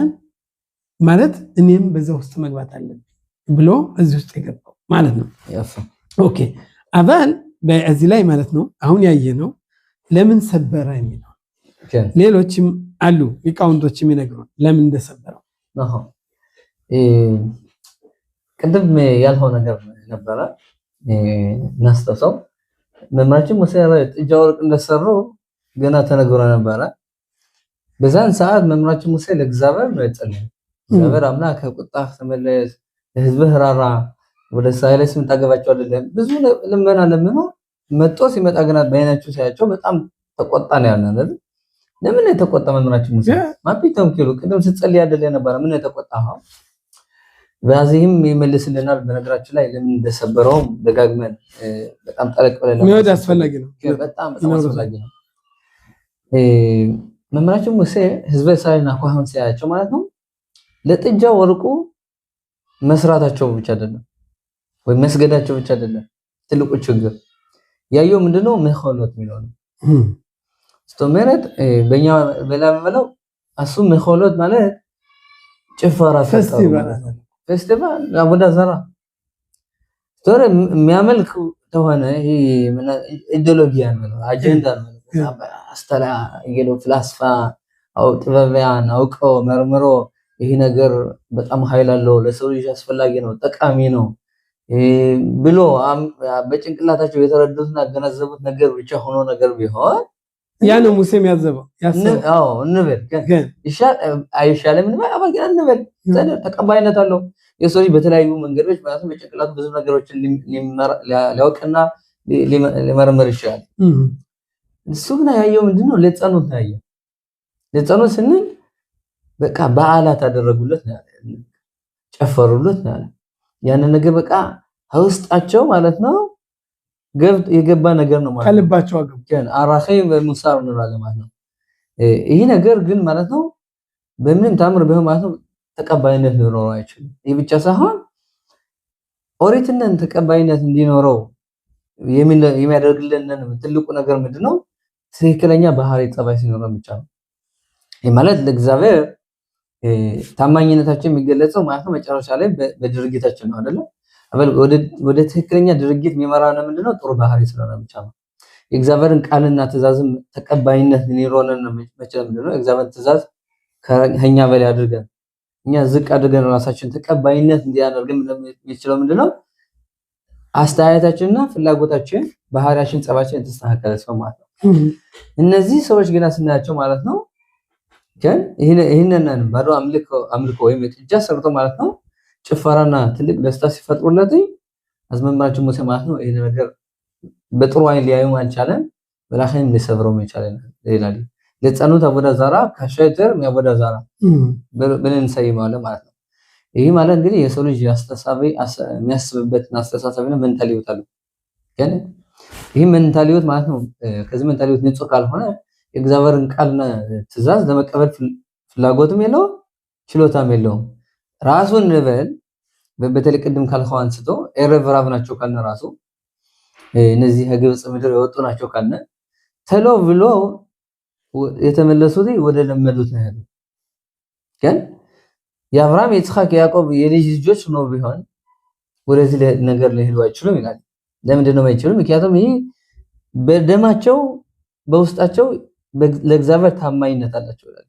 A: ማለት እኔም በዛ ውስጥ መግባት አለብኝ ብሎ እዚህ ውስጥ የገባው ማለት ነው። ኦኬ አባል በዚህ ላይ ማለት ነው አሁን ያየነው ለምን ሰበረ የሚለው ሌሎችም አሉ ሊቃውንቶችም ይነግሩን ለምን እንደሰበረው።
B: ቅድም ያልሆነ ነገር ነበረ እናስተውሰው። መምህራችን ሙሴ ጥጃ ወርቅ እንደሰሩ ገና ተነግሮ ነበረ። በዛን ሰዓት መምህራችን ሙሴ ለእግዚአብሔር ነው የጸለየው። እግዚአብሔር አምላክ ከቁጣህ ተመለስ፣ ለህዝብህ ራራ፣ ወደ እስራኤል ስም ታገባቸው አይደለም ብዙ ልመና ለምኖ መጥቶ ሲመጣ ገና በአይናቸው ሲያቸው በጣም ተቆጣ ነው ያለው። ለምን የተቆጣ መምህራችን ሙሴ ማፒተም ኪሎ ቅድም ስትጸልይ አይደለ ነበር? ምን የተቆጣው? በዚህም ይመልስልናል። በነገራችን ላይ ለምን እንደሰበረውም ደጋግመን በጣም ጠለቅ ብለን
A: ነው አስፈላጊ ነው።
B: በጣም አስፈላጊ ነው። መምህራችን ሙሴ ህዝበ እስራኤልና አኳኋን ሲያያቸው ማለት ነው ለጥጃ ወርቁ መስራታቸው ብቻ አይደለም ወይ መስገዳቸው ብቻ አይደለም። ትልቁ ችግር ያየው ምንድነው? መኸሎት የሚለው ነው። ስተመረጥ በእኛ በላበለው አሱ መኸሎት ማለት ጭፈራ ፌስቲቫል አቡዳ ዘራ ቶረ የሚያመልክ ተሆነ ይሄ ኢዲዮሎጂያ ነው አጀንዳ ነው አስተላ ይገሎ ፍላስፋ አው ጥበብያን አውቀው መርምሮ ይሄ ነገር በጣም ኃይል አለው ለሰው ልጅ አስፈላጊ ነው ጠቃሚ ነው ብሎ በጭንቅላታቸው የተረዱትና ያገናዘቡት ነገር ብቻ ሆኖ ነገር ቢሆን
A: ያ ነው ሙሴ የሚያዘበው
B: አዎ እንበል ይሻል አይሻልም አባገ እንበል ተቀባይነት አለው። የሰው ልጅ በተለያዩ መንገዶች ማለት በጭንቅላቱ ብዙ ነገሮችን ሊያውቅና ሊመረምር ይችላል። እሱ ግን ያየው ምንድነው? ለጸሎት ነው ያየው። ለጸሎት ስንል በቃ በዓላት አደረጉለት ነው ያለው፣ ጨፈሩለት ነው ያለው። ያን ነገር በቃ ውስጣቸው ማለት ነው የገባ ነገር ነው ማለት
A: ከልባቸው አገቡ
B: አራኸይ በሙሳር ነው ማለት ነው። ይሄ ነገር ግን ማለት ነው በምንም ታምር ቢሆን ማለት ነው ተቀባይነት ሊኖረው አይችልም። ይህ ብቻ ሳይሆን ኦሪትነን ተቀባይነት እንዲኖረው የሚያደርግልን ትልቁ ነገር ምንድነው? ትክክለኛ ባህሪ ጸባይ ሲኖረው ብቻ ነው። ይህ ማለት ለእግዚአብሔር ታማኝነታችን የሚገለጸው ማለት ነው መጨረሻ ላይ በድርጊታችን ነው አይደል? ወደ ትክክለኛ ድርጊት የሚመራን ምንድነው? ጥሩ ባህሪ ስለሆነ ብቻ ነው። የእግዚአብሔርን ቃልና ትእዛዝም ተቀባይነት ሊኖረን መቼም ምንድነው? የእግዚአብሔር ትእዛዝ ከኛ በላይ አድርገን እኛ ዝቅ አድርገን ራሳችን ተቀባይነት እንዲያደርግም የሚችለው ምንድነው? አስተያየታችንና ፍላጎታችን ባህሪያችን ጸባችን የተስተካከለ ሰው ማለት ነው። እነዚህ ሰዎች ግን ስናያቸው ማለት ነው ይሄንን ባዶ አምልኮ ወይም የጥጃ ሰርቶ ማለት ነው ጭፈራና ትልቅ ደስታ ሲፈጥሩለት አዝመምራቸው ሙሴ ማለት ነው። ይሄ ነገር በጥሩ አይን ሊያዩ አልቻለም። በላኸም ሊሰብረው ይቻላል ይላል። ለጸኑት አቦዳ ዛራ ከሸጀር የሚያቦዳ ዛራ ብለን ሰይማለ ማለት ነው። ይሄ ማለት እንግዲህ የሰው ልጅ የሚያስብበትና አስተሳሰብና ሜንታሊቲ አለው። ግን ይሄ ሜንታሊቲ ማለት ነው ከዚህ ሜንታሊቲ ንጹህ ካልሆነ የእግዚአብሔርን ቃልና ትእዛዝ ለመቀበል ፍላጎትም የለው ችሎታም የለው። ራሱን ንበል በተለይ ቅድም ካልኸው አንስቶ ኤረቨራብ ናቸው ካልነ ራሱ እነዚህ ከግብጽ ምድር የወጡ ናቸው ካልነ ተሎ ብሎ የተመለሱት ወደ ለመዱት ነው ያለው። ግን የአብርሃም የይስሐቅ ያዕቆብ የልጅ ልጆች ነው ቢሆን ወደዚህ ነገር ሊሄዱ አይችሉም ይላል። ለምንድን ነው የማይችሉም? ምክንያቱም ይሄ በደማቸው በውስጣቸው ለእግዚአብሔር ታማኝነት አላቸው ይላል።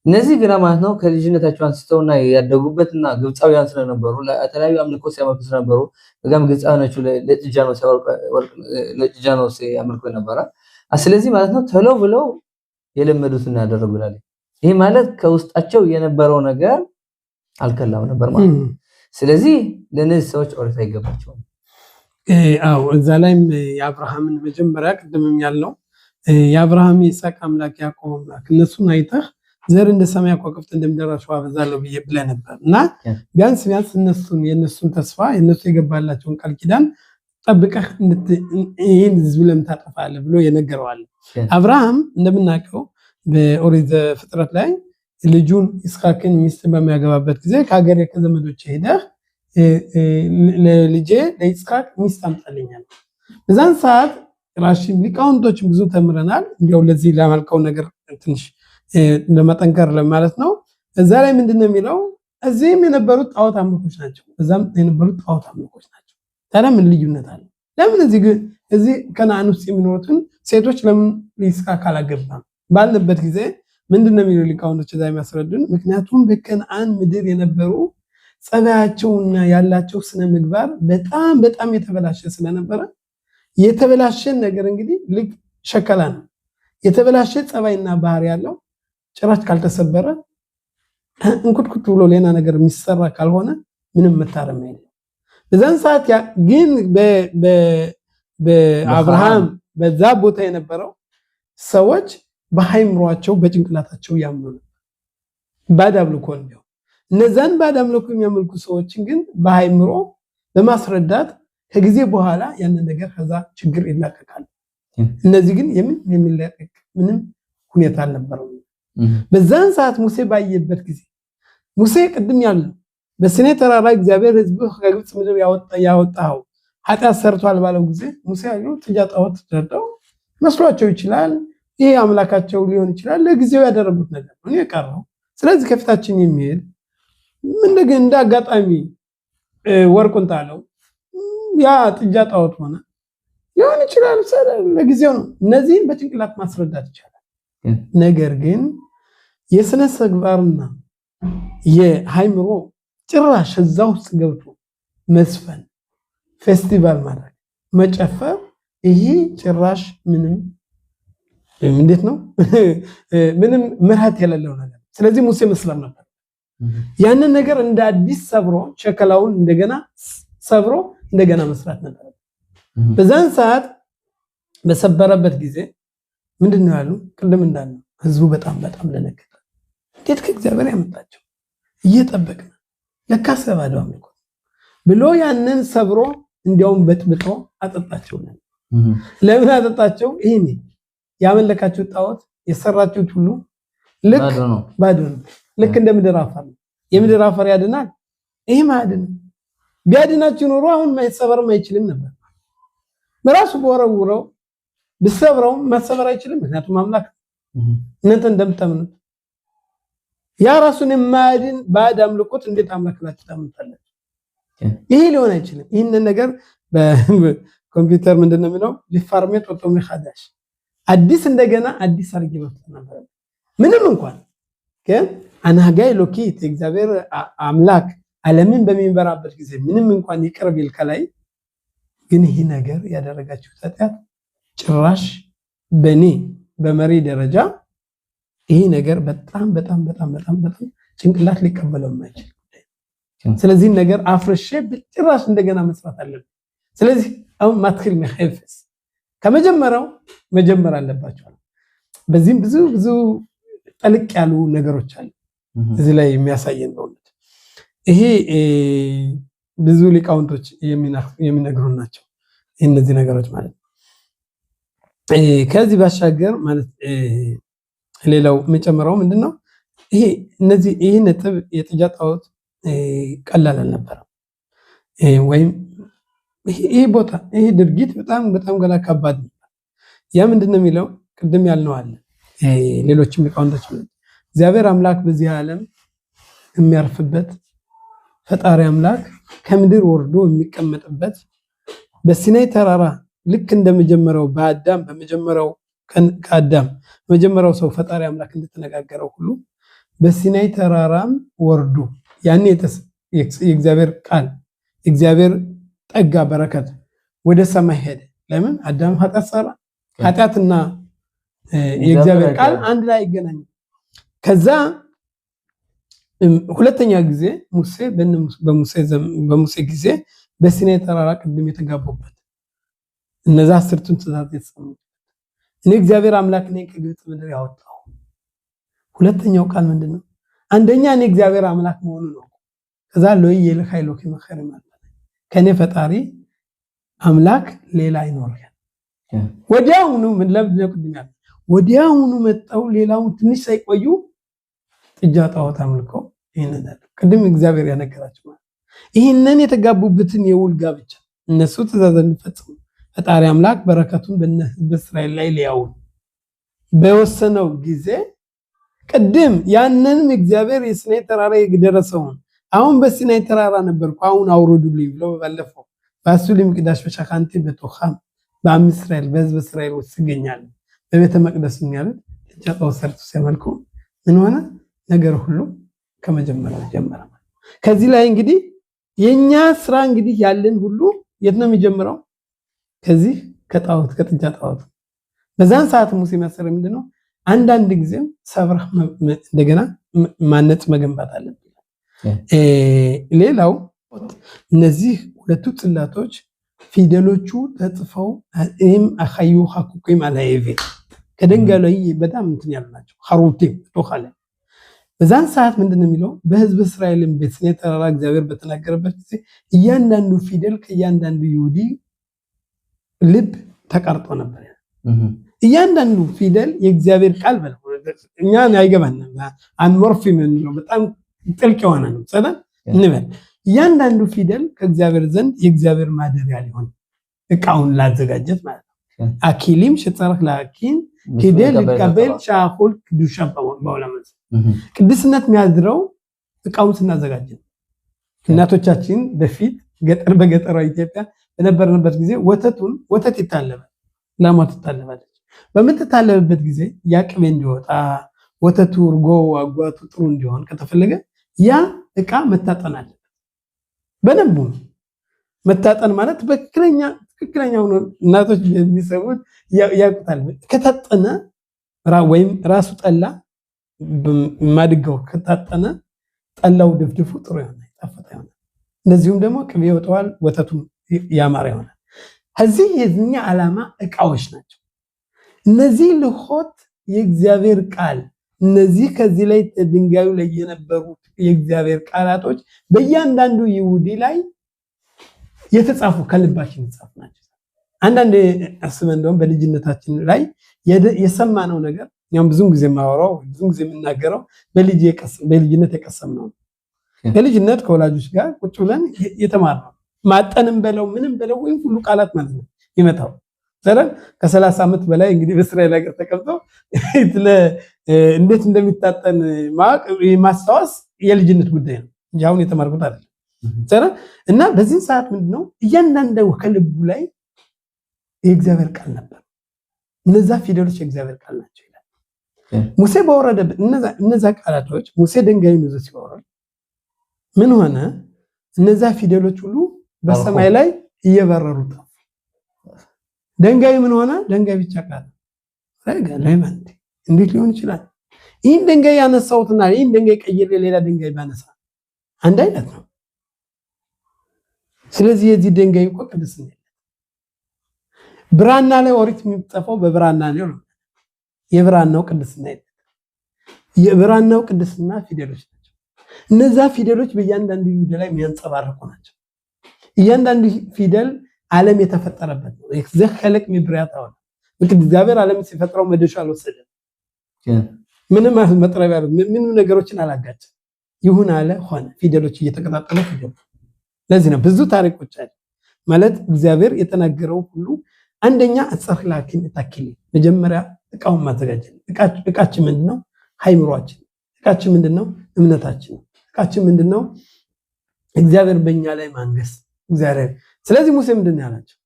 B: እነዚህ ግና ማለት ነው ከልጅነታቸው አንስተውና ያደጉበትና ግብጻውያን ስለነበሩ ለተለያዩ አምልኮ ሲያመልኩ ስለነበሩ በጋም ግብጻውያኖቹ ለጥጃ ነው ሲያመልኩ ነበር። ስለዚህ ማለት ነው ተሎ ብለው የለመዱትን ያደረጉ ይላል። ይሄ ማለት ከውስጣቸው የነበረው ነገር አልከላም ነበር ማለት ነው። ስለዚህ ለነዚህ ሰዎች ኦሪት አይገባቸውም።
A: አዎ እዛ ላይም የአብርሃምን መጀመሪያ ቅድምም ያለው የአብርሃም የይስሐቅ አምላክ ያዕቆብ አምላክ እነሱን አይተህ ዘር እንደ ሰማይ ከዋክብት እንደምደራሹ አበዛለሁ ብለህ ነበር እና ቢያንስ የነሱን ተስፋ የነሱ የገባላቸውን ቃል ኪዳን ጠብቀህ ይህን ህዝብ ለምን ታጠፋለህ ብሎ የነገረዋል። አብርሃም እንደምናውቀው በኦሪት ዘፍጥረት ላይ ልጁን ይስሐቅን ሚስት በሚያገባበት ጊዜ ከሀገር ከዘመዶች ሄደህ ለልጄ ለይስሐቅ ሚስት አምጣልኛል። በዛን ሰዓት ራሺ ሊቃውንቶች ብዙ ተምረናል። እንዲያው ለዚህ ለማልቀው ነገር ትንሽ ለማጠንከር ለማለት ነው። እዛ ላይ ምንድነው የሚለው? እዚህም የነበሩት ጣዖት አምልኮች ናቸው፣ እዛም የነበሩት ጣዖት አምልኮች ናቸው። ታዲያ ምን ልዩነት አለ? ለምን እዚህ ከነዓን ውስጥ የሚኖሩትን ሴቶች ለምን ይስሐቅ አላገባም ባልንበት ጊዜ ምንድነው የሚለው ሊቃውንቶች እዛ የሚያስረዱን? ምክንያቱም በከነዓን ምድር የነበሩ ጸባያቸውና ያላቸው ስነ ምግባር በጣም በጣም የተበላሸ ስለነበረ የተበላሸን ነገር እንግዲህ ልክ ሸከላ ነው። የተበላሸ ጸባይና ባህሪ ያለው ጭራሽ ካልተሰበረ እንኩትኩት ብሎ ሌላ ነገር የሚሰራ ካልሆነ ምንም መታረም የለም። በዛን ሰዓት ግን በአብርሃም በዛ ቦታ የነበረው ሰዎች በሃይምሯቸው በጭንቅላታቸው ያምኑ ነበር ባዕድ አምልኮ ነው። እነዛን ባዕድ አምልኮ የሚያመልኩ ሰዎችን ግን በሃይምሮ በማስረዳት ከጊዜ በኋላ ያንን ነገር ከዛ ችግር ይላቀቃል። እነዚህ ግን የሚላቀቅ ምንም ሁኔታ አልነበረው። በዛን ሰዓት ሙሴ ባየበት ጊዜ ሙሴ ቅድም ያለው በሲኔ ተራራ እግዚአብሔር ሕዝብ ከግብጽ ምድር ያወጣው ኃጢአት ሰርቷል ባለው ጊዜ ሙሴ ያለው ጥጃ ጣዖት ተደርደው መስሏቸው ይችላል፣ ይሄ አምላካቸው ሊሆን ይችላል። ለጊዜው ያደረጉት ነገር ነው የቀረው። ስለዚህ ከፊታችን የሚሄድ እንደገና እንደ አጋጣሚ ወርቁን ጣለው፣ ያ ጥጃ ጣዖት ሆነ ሊሆን ይችላል። ለጊዜው ነው። እነዚህን በጭንቅላት ማስረዳት ይቻላል። ነገር ግን የስነ ተግባርና የሃይምሮ ጭራሽ እዛ ውስጥ ገብቶ መስፈን፣ ፌስቲቫል ማድረግ፣ መጨፈር ይሄ ጭራሽ ምንም እንዴት ነው ምንም ምርሃት የሌለው ነገር። ስለዚህ ሙሴ መስለም ነበር ያንን ነገር እንደ አዲስ ሰብሮ ሸከላውን እንደገና ሰብሮ እንደገና መስራት ነበር። በዛን ሰዓት በሰበረበት ጊዜ ምንድነው ያሉ? ቅድም እንዳልነው ህዝቡ በጣም በጣም ለነገረ። እንዴት ከእግዚአብሔር ያመጣቸው እየጠበቅን ለካ ሰባዶ አምልኮ ብሎ ያንን ሰብሮ እንዲያውም በጥብጦ አጠጣቸው። ለምን አጠጣቸው? ይሄኔ ያመለካችሁ ጣዖት የሰራችሁት ሁሉ ልክ ባዶ ነው። ልክ እንደ ምድር አፈር ነው። የምድር አፈር ያድናል? ይሄ ማዕድን ቢያድናችሁ ኖሮ አሁን ማይሰበርም አይችልም ነበር። በራሱ በወረውረው ብሰብረው ማሰበር አይችልም። ምክንያቱም አምላክ እናንተ እንደምታምኑት ያ ራሱን የማያድን ባዕድ አምልኮት እንዴት አምላክ ናችሁ ታምኑታላችሁ? ይሄ ሊሆን አይችልም። ይህንን ነገር በኮምፒውተር ምንድነው የሚለው? ሊፋርሜት ወጥቶ ሐዳሽ አዲስ እንደገና አዲስ አርጊ መፍጠር ነበር። ምንም እንኳን ግን አናጋይ ሎኪት እግዚአብሔር አምላክ ዓለምን በሚመራበት ጊዜ ምንም እንኳን ይቅርብ ይል ከላይ ግን ይሄ ነገር ያደረጋችሁ ኃጢአት ጭራሽ በኔ በመሪ ደረጃ ይሄ ነገር በጣም በጣም በጣም በጣም በጣም ጭንቅላት ሊቀበለው የማይችል። ስለዚህ ነገር አፍርሼ በጭራሽ እንደገና መስራት አለብኝ። ስለዚህ አሁን ማትክል መኸፍስ ከመጀመሪያው መጀመር አለባቸው። በዚህም ብዙ ጠልቅ ያሉ ነገሮች አሉ እዚህ ላይ የሚያሳየን በእውነት ይሄ ብዙ ሊቃውንቶች የሚነግሩን ናቸው እነዚህ ነገሮች ማለት ነው። ከዚህ ባሻገር ማለት ሌላው የምጨምረው ምንድነው ይሄ ነጥብ የጥጃ ጣዖት ቀላል አልነበረም። ወይም ይሄ ቦታ ይሄ ድርጊት በጣም ገና ከባድ ነው። ያ ምንድነው የሚለው ቅድም ያልነው አለ ሌሎችም ሊቃውንቶች እግዚአብሔር አምላክ በዚህ ዓለም የሚያርፍበት ፈጣሪ አምላክ ከምድር ወርዶ የሚቀመጥበት በሲናይ ተራራ ልክ እንደመጀመሪያው በአዳም ከመጀመሪያው ሰው ፈጣሪ አምላክ እንደተነጋገረው ሁሉ በሲናይ ተራራም ወርዶ ያኔ የእግዚአብሔር ቃል እግዚአብሔር ጠጋ በረከት ወደ ሰማይ ሄደ። ለምን አዳም ኃጢአት ሰራ። ኃጢአትና የእግዚአብሔር ቃል አንድ ላይ ይገናኙ። ከዛ ሁለተኛ ጊዜ በሙሴ ጊዜ በሲናይ ተራራ ቅድም የተጋቡበት እነዛ 10ቱን ትእዛዛት የተሰሙት እኔ እግዚአብሔር አምላክ ነኝ ከግብጽ ምድር ያወጣው። ሁለተኛው ቃል ምንድነው? አንደኛ እኔ እግዚአብሔር አምላክ መሆኑ ነው። ከዛ ለይ የልካይ ሎኪ መኸር ማለት ከኔ ፈጣሪ አምላክ ሌላ አይኖርም። ወዲያውኑ ምን ለምንድነው ቅድም ያለው ወዲያውኑ መጣው ሌላው ትንሽ ሳይቆዩ ጥጃ ጣዖት አምልኮ ይሄንን ቅድም እግዚአብሔር ያነገራቸው ማለት ይሄንን የተጋቡበትን የውል ጋብቻ እነሱ ትእዛዛትን ፈጽሙ ፈጣሪ አምላክ በረከቱን በእስራኤል ላይ ሊያውል በወሰነው ጊዜ ቅድም ያንንም እግዚአብሔር የሲናይ ተራራ የደረሰውን አሁን በሲናይ ተራራ ነበርኩ አሁን አውርዱልኝ ብሎ ባለፈው ባሱሊም ቅዳሽ በሻካንቲ በቶኻም በእስራኤል በሕዝብ እስራኤል ውስጥ ይገኛል በቤተ መቅደስ ያሉት ጥጃ ጣዖት ሰርቶ ሲያመልኩ ምን ሆነ ነገር ሁሉ ከመጀመሪያው ጀመረ። ከዚህ ላይ እንግዲህ የኛ ስራ እንግዲህ ያለን ሁሉ የት ነው የሚጀምረው? ከዚህ ከጣዖት ከጥጃ ጣዖት። በዛን ሰዓት ሙሴ መሰረ ምንድነው አንዳንድ ጊዜም ሰብረህ እንደገና ማነጽ መገንባት አለብን። ሌላው እነዚህ ሁለቱ ጽላቶች ፊደሎቹ ተጽፈው እም አኸዩ ሐቁቂም አላየቬ ከድንጋይ ላይ በጣም እንትን ያሉ ናቸው። ሐሩቴም ተወካለ በዛን ሰዓት ምንድነው የሚለው በሕዝብ እስራኤልን ቤት ሲናይ ተራራ እግዚአብሔር በተናገረበት ጊዜ እያንዳንዱ ፊደል ከእያንዳንዱ ይሁዲ ልብ ተቀርጦ ነበር። እያንዳንዱ ፊደል የእግዚአብሔር ቃል በለው እኛን አይገባንም። አንሞርፊም ነው በጣም ጥልቅ የሆነ ነው። ሰላም እንበል እያንዳንዱ ፊደል ከእግዚአብሔር ዘንድ የእግዚአብሔር ማደሪያ ሊሆን እቃውን ላዘጋጀት ማለት ነው። አኪሊም ሽጸረክ ላኪን ፊደል ቀበል ሻኹል ቅዱስ ባውላመስ ቅድስነት የሚያድረው እቃውን ስናዘጋጅ ነው። እናቶቻችን በፊት በገጠሯ ኢትዮጵያ በነበርንበት ጊዜ ወተት ይታለባል። ላሟ ትታለባለች። በምትታለብበት ጊዜ ያ ቅቤ እንዲወጣ ወተቱ እርጎ አጓቱ ጥሩ እንዲሆን ከተፈለገ ያ እቃ መታጠን አለበት። በደንብ መታጠን ማለት በትክክለኛው እናቶች የሚሰሩት ያቁታል። ከታጠነ ወይም ራሱ ጠላ ማድጋው ከታጠነ ጠላው ድፍድፉ ጥሩ ይሆናል፣ ይጣፍጥ ይሆናል። እንደዚሁም ደግሞ ቅቤ ይወጣዋል፣ ወተቱ ያማረ ይሆናል። እዚህ የኛ ዓላማ እቃዎች ናቸው። እነዚህ ልሆት የእግዚአብሔር ቃል እነዚህ ከዚህ ላይ ድንጋዩ ላይ የነበሩት የእግዚአብሔር ቃላቶች በእያንዳንዱ ይሁዲ ላይ የተጻፉ ከልባችን የተጻፉ ናቸው። አንዳንድ አስበን እንደውም በልጅነታችን ላይ የሰማነው ነገር እኛም ብዙም ጊዜ ማወራው ብዙም ጊዜ የምናገረው በልጅነት የቀሰምነው በልጅነት ከወላጆች ጋር ቁጭ ብለን የተማርነው ማጠንም በለው ምንም በለው ወይም ሁሉ ቃላት ማለት ነው ይመጣው ዘረን ከ30 ዓመት በላይ እንግዲህ በእስራኤል ሀገር ተቀምጠው እንዴት እንደሚታጠን ማስታወስ የልጅነት ጉዳይ ነው እንጂ አሁን የተማርኩት አይደለም። ዘረን እና በዚህ ሰዓት ምንድነው እያንዳንዱ ከልቡ ላይ የእግዚአብሔር ቃል ነበር። እነዛ ፊደሎች የእግዚአብሔር ቃል ናቸው ይላል ሙሴ በወረደበት እነዛ ቃላቶች ሙሴ ድንጋዩን ይዞ ሲወርድ ምን ሆነ? እነዛ ፊደሎች ሁሉ በሰማይ ላይ እየበረሩ ጠፉ። ድንጋይ ምን ሆነ? ድንጋይ ብቻ ቀረ። ለምን እንዴት ሊሆን ይችላል? ይህን ድንጋይ ያነሳውትና ይህን ድንጋይ ቀይሬ ሌላ ድንጋይ ባነሳ አንድ አይነት ነው። ስለዚህ የዚህ ድንጋይ እኮ ቅድስና የለም። ብራና ላይ ኦሪት የሚጽፈው በብራና ነው። የብራናው ቅድስና ይላል። የብራናው ቅድስና ፊደሎች ናቸው። እነዛ ፊደሎች በእያንዳንዱ ፊደል ላይ የሚያንጸባርቁ ናቸው። እያንዳንዱ ፊደል ዓለም የተፈጠረበት ነው። ዘኸለቅ ሚብራያት አሁን እግዚአብሔር ዓለም ሲፈጥረው መደሻ አልወሰደም። ምንም መጥረቢያ ምንም ነገሮችን አላጋጨም። ይሁን አለ ሆነ። ፊደሎች እየተቀጣጠሉ ፊደል። ለዚህ ነው ብዙ ታሪኮች አሉ ማለት እግዚአብሔር የተናገረው ሁሉ አንደኛ አጽርላኪን ታኪሊ መጀመሪያ እቃውን ማዘጋጀት። እቃችን ምንድነው? ሃይምሯችን። እቃችን ምንድነው? እምነታችን። እቃችን ምንድነው? እግዚአብሔር በእኛ ላይ ማንገስ እግዚአብሔር። ስለዚህ ሙሴ ምንድነው ያላቸው?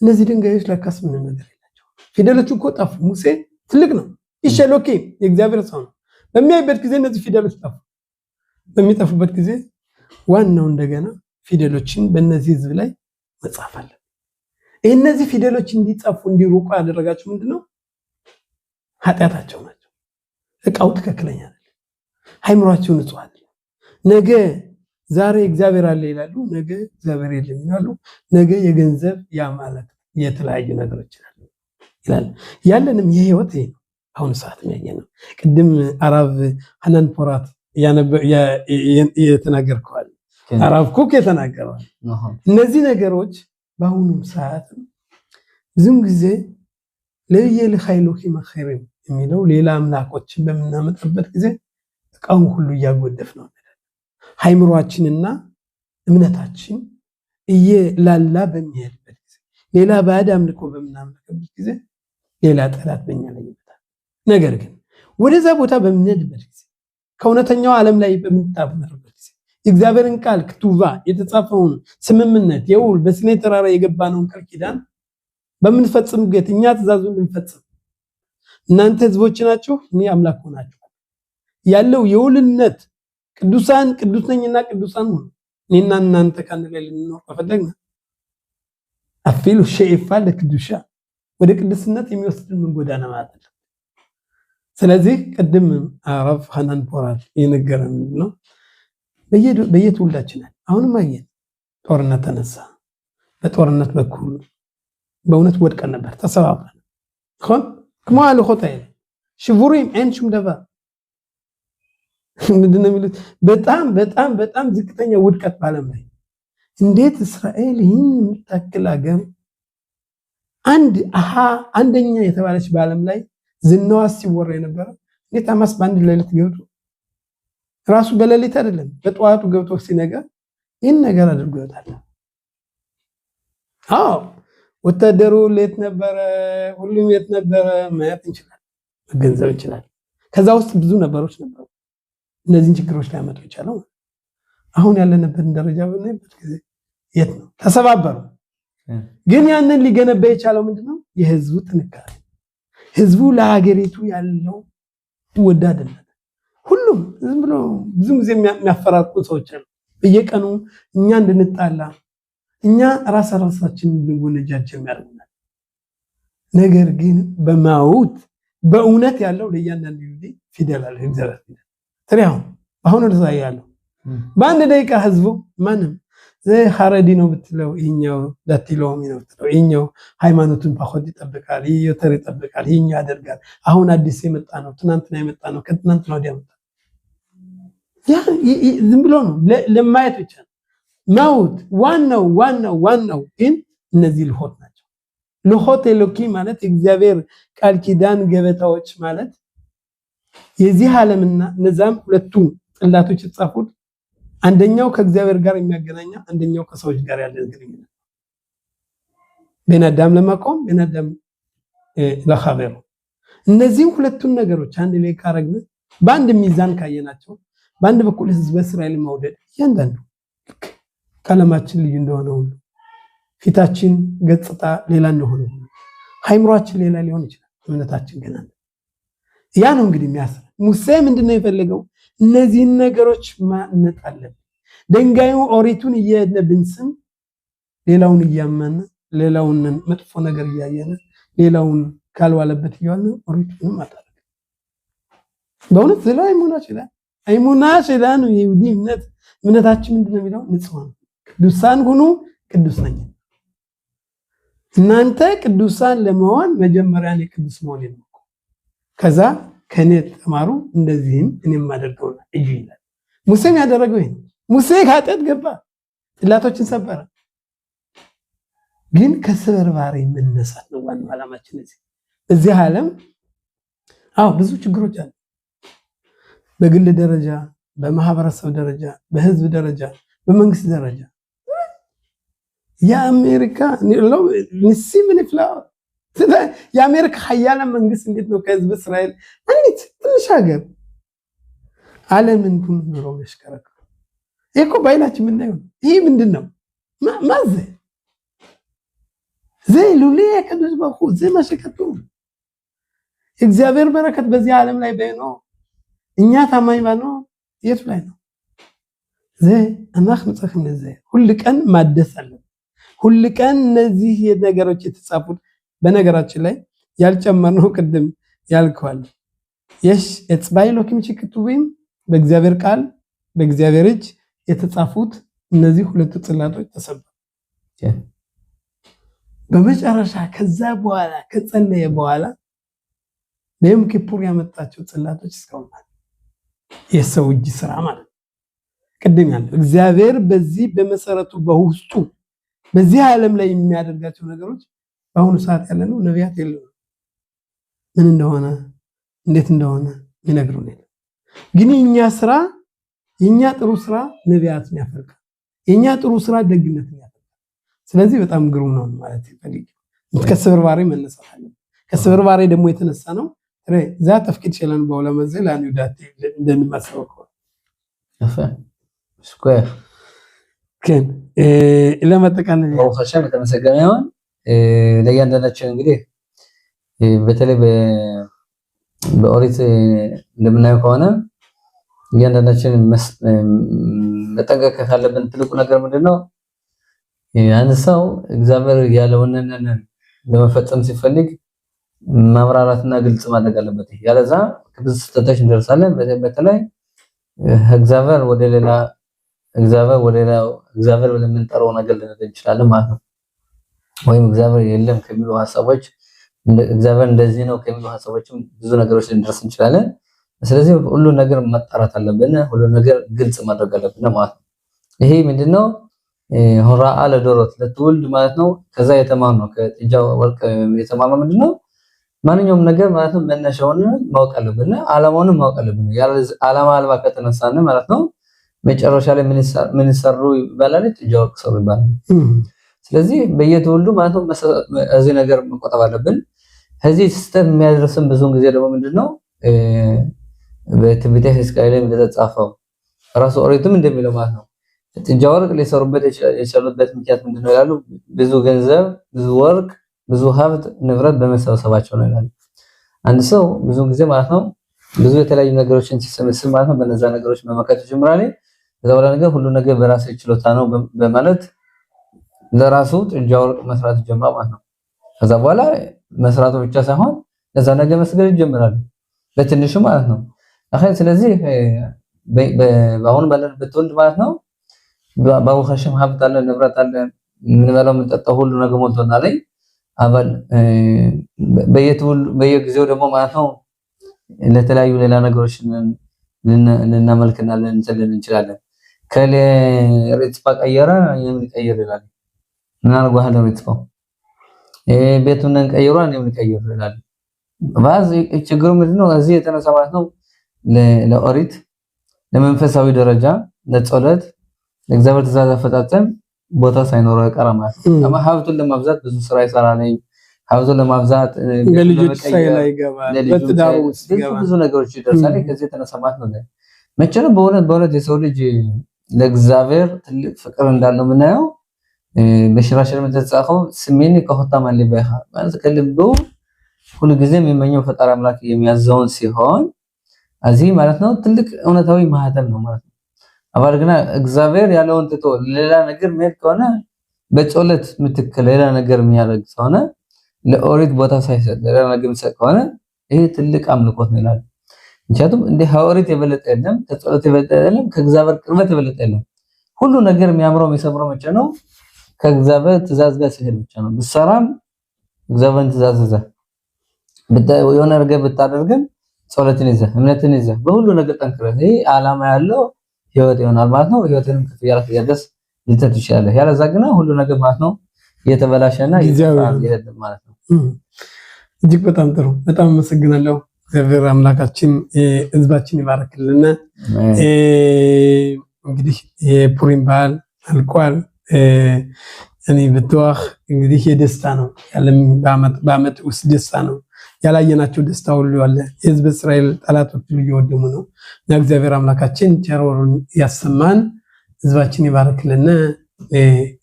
A: እነዚህ ድንጋዮች ለካስ ምን ነገር የላቸው። ፊደሎቹ እኮ ጠፉ። ሙሴ ትልቅ ነው፣ ይሸሎኪ የእግዚአብሔር ሰው ነው። በሚያይበት ጊዜ እነዚህ ፊደሎች ጠፉ። በሚጠፉበት ጊዜ ዋናው እንደገና ፊደሎችን በእነዚህ ህዝብ ላይ መጻፍ አለ። እነዚህ ፊደሎች እንዲጻፉ እንዲሩቁ ያደረጋቸው ምንድነው? ኃጢአታቸው ናቸው። እቃው ትክክለኛ አይደለም። ሃይምሯቸው ንጹህ አይደለም። ነገ ዛሬ እግዚአብሔር አለ ይላሉ፣ ነገ እግዚአብሔር የለም ይላሉ። ነገ የገንዘብ ያማለት የተለያዩ ነገሮች ይላል። ያለንም የህይወት ይሄ ነው። አሁን ሰዓት ነው። ቅድም አራብ ሐናን ፖራት የተናገርከዋል። አራብ ኩክ የተናገረዋል። እነዚህ ነገሮች በአሁኑ ሰዓት ብዙም ጊዜ ለየል ኃይሎኪ መኸሪም የሚለው ሌላ አምላኮችን በመናመጣበት ጊዜ እቃውን ሁሉ እያጎደፍ ነው። ሃይምሯችንና እምነታችን እየላላ በሚሄድበት ጊዜ ሌላ ባዕድ አምልኮ በመናመጣበት ጊዜ ሌላ ጠላት በእኛ ላይ ይመጣል። ነገር ግን ወደዛ ቦታ በምንሄድበት ጊዜ ከእውነተኛው ዓለም ላይ በምንጣመርበት ጊዜ የእግዚአብሔርን ቃል ክቱባ የተጻፈውን ስምምነት የውል በሲናይ ተራራ የገባነውን ቃል ኪዳን በምንፈጽም ጌት እኛ ትእዛዙን ብንፈጽም እናንተ ህዝቦች ናችሁ፣ እኔ አምላክ ሆናችሁ ያለው የውልነት ቅዱሳን ቅዱስ ነኝና ቅዱሳን ሁኑ እኔና እናንተ ካንተ ላይ ልንኖር ከፈለግን አፊሉ ሸይፋ ለቅዱሻ ወደ ቅድስነት የሚወስድን ጎዳና ማለት ነው። ስለዚህ ቅድም አራብ ሐናን ፖራት የነገረን ነው። በየትውልዳችን አሁንም አየን ጦርነት ተነሳ። በጦርነት በኩል በእውነት ወድቀን ነበር፣ ተሰባብረን ሆን ከማለ ሆታይል ሽቡሪም አንቺም ደባ ምንድነው የሚሉት? በጣም በጣም በጣም ዝቅተኛ ውድቀት ባለም ላይ እንዴት እስራኤል ይህን የምታክል አገር አንደኛ የተባለች ባለም ላይ ዝናዋ ሲወራ የነበረ እንዴት አማስ ባንድ ሌሊት ገብቶ ራሱ በሌሊት አይደለም በጠዋቱ ገብቶ ሲነጋ ይህን ነገር አድርጎ ይወጣል። አዎ ወታደሩ ሌት ነበረ፣ ሁሉም የት ነበረ ማየት እንችላለን፣ መገንዘብ እንችላለን። ከዛ ውስጥ ብዙ ነገሮች ነበሩ እነዚህን ችግሮች ሊያመጡ ይችላል። አሁን ያለንበት ደረጃ በእናይበት ጊዜ የት ነው? ተሰባበሩ። ግን ያንን ሊገነባ የቻለው ምንድነው? የህዝቡ ጥንካሬ፣ ህዝቡ ለሀገሪቱ ያለው ወዳድነት። ሁሉም ዝም ብሎ ብዙ ጊዜ የሚያፈራቁ ሰዎች አሉ። በየቀኑ እኛ እንድንጣላ እኛ ራሳችን እንድንጎነጃጀር የሚያደርጉናል። ነገር ግን በማውት በእውነት ያለው ለእያንዳንዱ ፊደል አለ። እግዚአብሔር ፊደል ትሪያው አሁን ወደዛ ያለው በአንድ ደቂቃ ህዝቡ ማንም ሐረዲ ነው ብትለው ይሄኛው ዳቲሎሚ ነው ብትለው ይሄኛው ሃይማኖቱን ባሆድ ይጠብቃል፣ ይየተር ይጠብቃል፣ ይሄኛው ያደርጋል። አሁን አዲስ የመጣ ነው፣ ትናንትና የመጣ ነው፣ ከትናንትና ወዲያ መጣ። ያ ዝም ብሎ ነው ለማየት ብቻ ነው። ማውት ዋናው ግን እነዚህ ልሆት ናቸው። ልሆት ኤሎኪ ማለት እግዚአብሔር ቃል ኪዳን ገበታዎች ማለት የዚህ ዓለምና እነዛም ሁለቱ ጥላቶች የተጻፉት አንደኛው ከእግዚአብሔር ጋር የሚያገናኛ አንደኛው ከሰዎች ጋር ያለ ግንኙነት በእናዳም ለማቆም በእናዳም ለኻበሩ እነዚህ ሁለቱን ነገሮች አንድ ላይ ካረግን በአንድ ሚዛን ካየናቸው በአንድ በኩል ህዝብ እስራኤል መውደድ እያንዳንዱ ቀለማችን ልዩ እንደሆነ ሁሉ ፊታችን ገጽታ ሌላ እንደሆነ ሁሉ ሃይምሯችን ሌላ ሊሆን ይችላል፣ እምነታችን ገና ነው። ያ ነው እንግዲህ የሚያስረ ሙሴ ምንድነው የፈለገው? እነዚህን ነገሮች ማነጥ አለብን። ድንጋዩ ኦሪቱን እየነብንስም ሌላውን እያመነ ሌላውን መጥፎ ነገር እያየነ ሌላውን ካልዋለበት ይዋል ኦሪቱን ማጣለ በእውነት ዘላይ አይሙና ይችላል ነው ይሁዲ እምነታችን ምንድነው የሚለው? ንጹህ ቅዱሳን ሁኑ ቅዱስ ነኝ። እናንተ ቅዱሳን ለመሆን መጀመሪያ እኔ ቅዱስ መሆን ነው። ከዛ ከኔ ተማሩ እንደዚህም እኔም ማደርገውና እዩ ይላል። ሙሴም ያደረገው ይሄ ነው። ሙሴ ከኃጢአት ገባ፣ ጽላቶችን ሰበረ። ግን ከስብርባሪ መነሳት ነው ዋናው ዓላማችን። እዚህ ዓለም ብዙ ችግሮች አሉ። በግል ደረጃ፣ በማህበረሰብ ደረጃ፣ በህዝብ ደረጃ፣ በመንግስት ደረጃ የአሜሪካ ንሲ ምን ይፍላው የአሜሪካ ሀያላ መንግስት እንዴት ነው ከህዝብ እስራኤል አንዲት ትንሽ ሀገር ዓለምን ሁሉ ኑሮ መሽከረከር እኮ ባይላችን የምናየው ይሄ ምንድን ነው? ማዘ ዘይ ሉሊ ከዱስ ባሁ ዘይ ማሽከቱ እግዚአብሔር በረከት በዚህ ዓለም ላይ ባይኖ እኛ ታማኝ ባኖ የት ላይ ነው? ዘይ አናኽ ንጽህም ለዘይ ሁሉ ቀን ማደስ አለ። ሁሉ ቀን እነዚህ ነገሮች የተጻፉት በነገራችን ላይ ያልጨመርነው ቅድም ያልከዋል የሽ እጽባይሎኪም ችክቱብም በእግዚአብሔር ቃል በእግዚአብሔር እጅ የተጻፉት እነዚህ ሁለቱ ጽላቶች ተሰበሩ። በመጨረሻ ከዛ በኋላ ከጸለየ በኋላ ለዮም ኪፑር ያመጣቸው ጽላቶች እስካሁን የሰው እጅ ስራ ማለት ቅድም ያለው እግዚአብሔር በዚህ በመሰረቱ በውስጡ በዚህ ዓለም ላይ የሚያደርጋቸው ነገሮች በአሁኑ ሰዓት ያለነው ነቢያት የለው ምን እንደሆነ እንዴት እንደሆነ ይነግሩን የለም። ግን የኛ ስራ የኛ ጥሩ ስራ ነቢያትን ያፈልቃል። የኛ ጥሩ ስራ ደግነትን ያፈልቃል። ስለዚህ በጣም ግሩም ነው ማለት ይፈልግ ከስብርባሪ መነሳት አለ። ከስብርባሪ ደግሞ የተነሳ ነው ዛ ተፍቂድ ሸለን በኋላ መዘል አንዱ ዳት እንደምመስለው
B: አፈ ስኩዌር
A: ግን ለመጠቃለል
B: ወኸሸም የተመሰገነ ይሁን። ለእያንዳንዳችን እንግዲህ በተለይ በኦሪት እንደምናየው ከሆነ እያንዳንዳችን መጠንቀቅ ካለብን ትልቁ ነገር ምንድነው? አንድ ሰው እግዚአብሔር ያለውን ለመፈጸም ሲፈልግ ማብራራትና ግልጽ ማድረግ አለበት። ያለዛ ብዙ ስህተቶች እንደርሳለን። በተለይ እግዚአብሔር ወደ ሌላ እግዚአብሔር ለምንጠራው ነገር ልንሄድ እንችላለን ማለት ነው። ወይም እግዚአብሔር የለም ከሚሉ ሐሳቦች እግዚአብሔር እንደዚህ ነው ከሚሉ ሐሳቦችም ብዙ ነገሮች ልንደርስ እንችላለን። ስለዚህ ሁሉ ነገር መጣራት አለብን፣ ሁሉ ነገር ግልጽ ማድረግ አለብን ማለት ነው። ይሄ ምንድነው? ሆራአ ለዶሮት ለትውልድ ማለት ነው። ከዛ የተማርነው ከጥጃው ወርቅ የተማርነው ምንድነው? ማንኛውም ነገር ማለት ነው መነሻውን ማወቅ አለብን፣ ዓላማውንም ማወቅ አለብን። ዓላማ አልባ ከተነሳን ማለት ነው መጨረሻ ላይ ምን ሰሩ ይባላል? ጥጃው ወርቅ ሰሩ ይባላል። ስለዚህ በየትውልዱ ማለት ነው እዚህ ነገር መቆጠብ አለብን። ከዚህ ሲስተም የሚያደርስም ብዙውን ጊዜ ደግሞ ምንድነው በትንቢተ ሕዝቅኤል ላይ እንደተጻፈው ራሱ ኦሪትም እንደሚለው ማለት ነው ጥጃ ወርቅ ሊሰሩበት የቻሉበት ምክንያት ምንድነው ይላሉ? ብዙ ገንዘብ፣ ብዙ ወርቅ፣ ብዙ ሀብት ንብረት በመሰብሰባቸው ነው ይላሉ። አንድ ሰው ብዙ ጊዜ ማለት ነው ብዙ የተለያዩ ነገሮችን ሲሰበስብ ማለት ነው በነዛ ነገሮች መመካት ይጀምራል። ከዛ በኋላ ነገር ሁሉ ነገር በራሱ ችሎታ ነው በማለት ለራሱ ጥጃ ወርቅ መስራት ይጀምራል ማለት ነው። ከዛ በኋላ መስራቱ ብቻ ሳይሆን ለዛ ነገር መስገድ ይጀምራል በትንሹ ማለት ነው። ስለዚህ በአሁን ባለንበት ትውልድ ማለት ነው በወኸሸም ሀብት አለ፣ ንብረት አለ፣ ምንበላው ምንጠጣው ሁሉ ነገር ሞልቶናል ላይ አባል በየጊዜው ደግሞ ማለት ነው ለተለያዩ ሌላ ነገሮች ልናመልክና ልንሰግድ እንችላለን። ከለ ሪትፋ ቀየረ የሚቀየር ይላል ምን አርጓል ሪትፋው ቤቱን እንቀይሯን የሚቀየር ይላል። ባዝ ችግሩ ምንድነው? እዚህ የተነሳ ማለት ነው ለኦሪት ለመንፈሳዊ ደረጃ ለጸሎት ለእግዚአብሔር ትእዛዝ አፈጻጸም ቦታ ሳይኖረው አይቀርም ማለት ነው። ከማ ሀብቱን ለማብዛት ብዙ ስራ ይሰራል። ሀብቱን ለማብዛት
A: ለልጆች ሳይላ ይገባል፣ በትዳሩ ውስጥ
B: ብዙ ነገሮች ይደርሳል። ከዚህ የተነሳ ማለት ነው መቼም በእውነት የሰው ልጅ ለእግዚአብሔር ትልቅ ፍቅር እንዳለው የምናየው በሽራሽር የተጻፈው ስሜን ከሆታም አለበህ ማለት ከልቡ ሁሉ ጊዜ የሚመኘው ፈጣሪ አምላክ የሚያዘውን ሲሆን እዚህ ማለት ነው ትልቅ እውነታዊ ማህተም ነው ማለት ነው። አባል ግን እግዚአብሔር ያለውን ትቶ ሌላ ነገር መሄድ ከሆነ በጸሎት ምትክ ሌላ ነገር የሚያደርግ ከሆነ ለኦሪት ቦታ ሳይሰጥ ሌላ ነገር የሚሰጥ ከሆነ ይሄ ትልቅ አምልኮት ነው ይላል። ምክንያቱም እንደ ኦሪት የበለጠ የለም፣ ከጸሎት የበለጠ የለም፣ ከእግዚአብሔር ቅርበት የበለጠ የለም። ሁሉ ነገር የሚያምረው የሚሰምረው መቼ ነው? ከእግዚአብሔር ትእዛዝ ጋር ሲሄድ ብቻ ነው። ብሰራም እግዚአብሔርን ትእዛዝ ይዘህ የሆነ ነገር ብታደርግም ጸሎትን ይዘህ እምነትን ይዘህ በሁሉ ነገር ጠንክረህ ይሄ ዓላማ ያለው ህይወት ይሆናል ማለት ነው። ህይወትንም ከፍ ያደርስ ልትት ይችላል። ያለዛ ግን ሁሉ ነገር ማለት ነው የተበላሸና ይሄድ ማለት ነው።
A: እጅግ በጣም ጥሩ። በጣም አመሰግናለሁ። እግዚአብሔር አምላካችን ህዝባችን ይባርክልን። እንግዲህ የፑሪም በዓል አልቋል። እኔ ብትዋህ እንግዲህ የደስታ ነው ያለም በአመት ውስጥ ደስታ ነው። ያላየናቸው ደስታ ሁሉ አለ። የህዝብ እስራኤል ጠላቶች ሁሉ እየወደሙ ነው እና እግዚአብሔር አምላካችን ቸሮሩን ያሰማን፣ ህዝባችን ይባርክልን።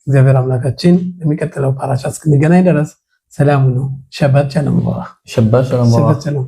A: እግዚአብሔር አምላካችን በሚቀጥለው ፓራሻ እስክንገናኝ ድረስ ሰላሙ ነው። ሸባት ቻለም
B: ሸባት ቻለም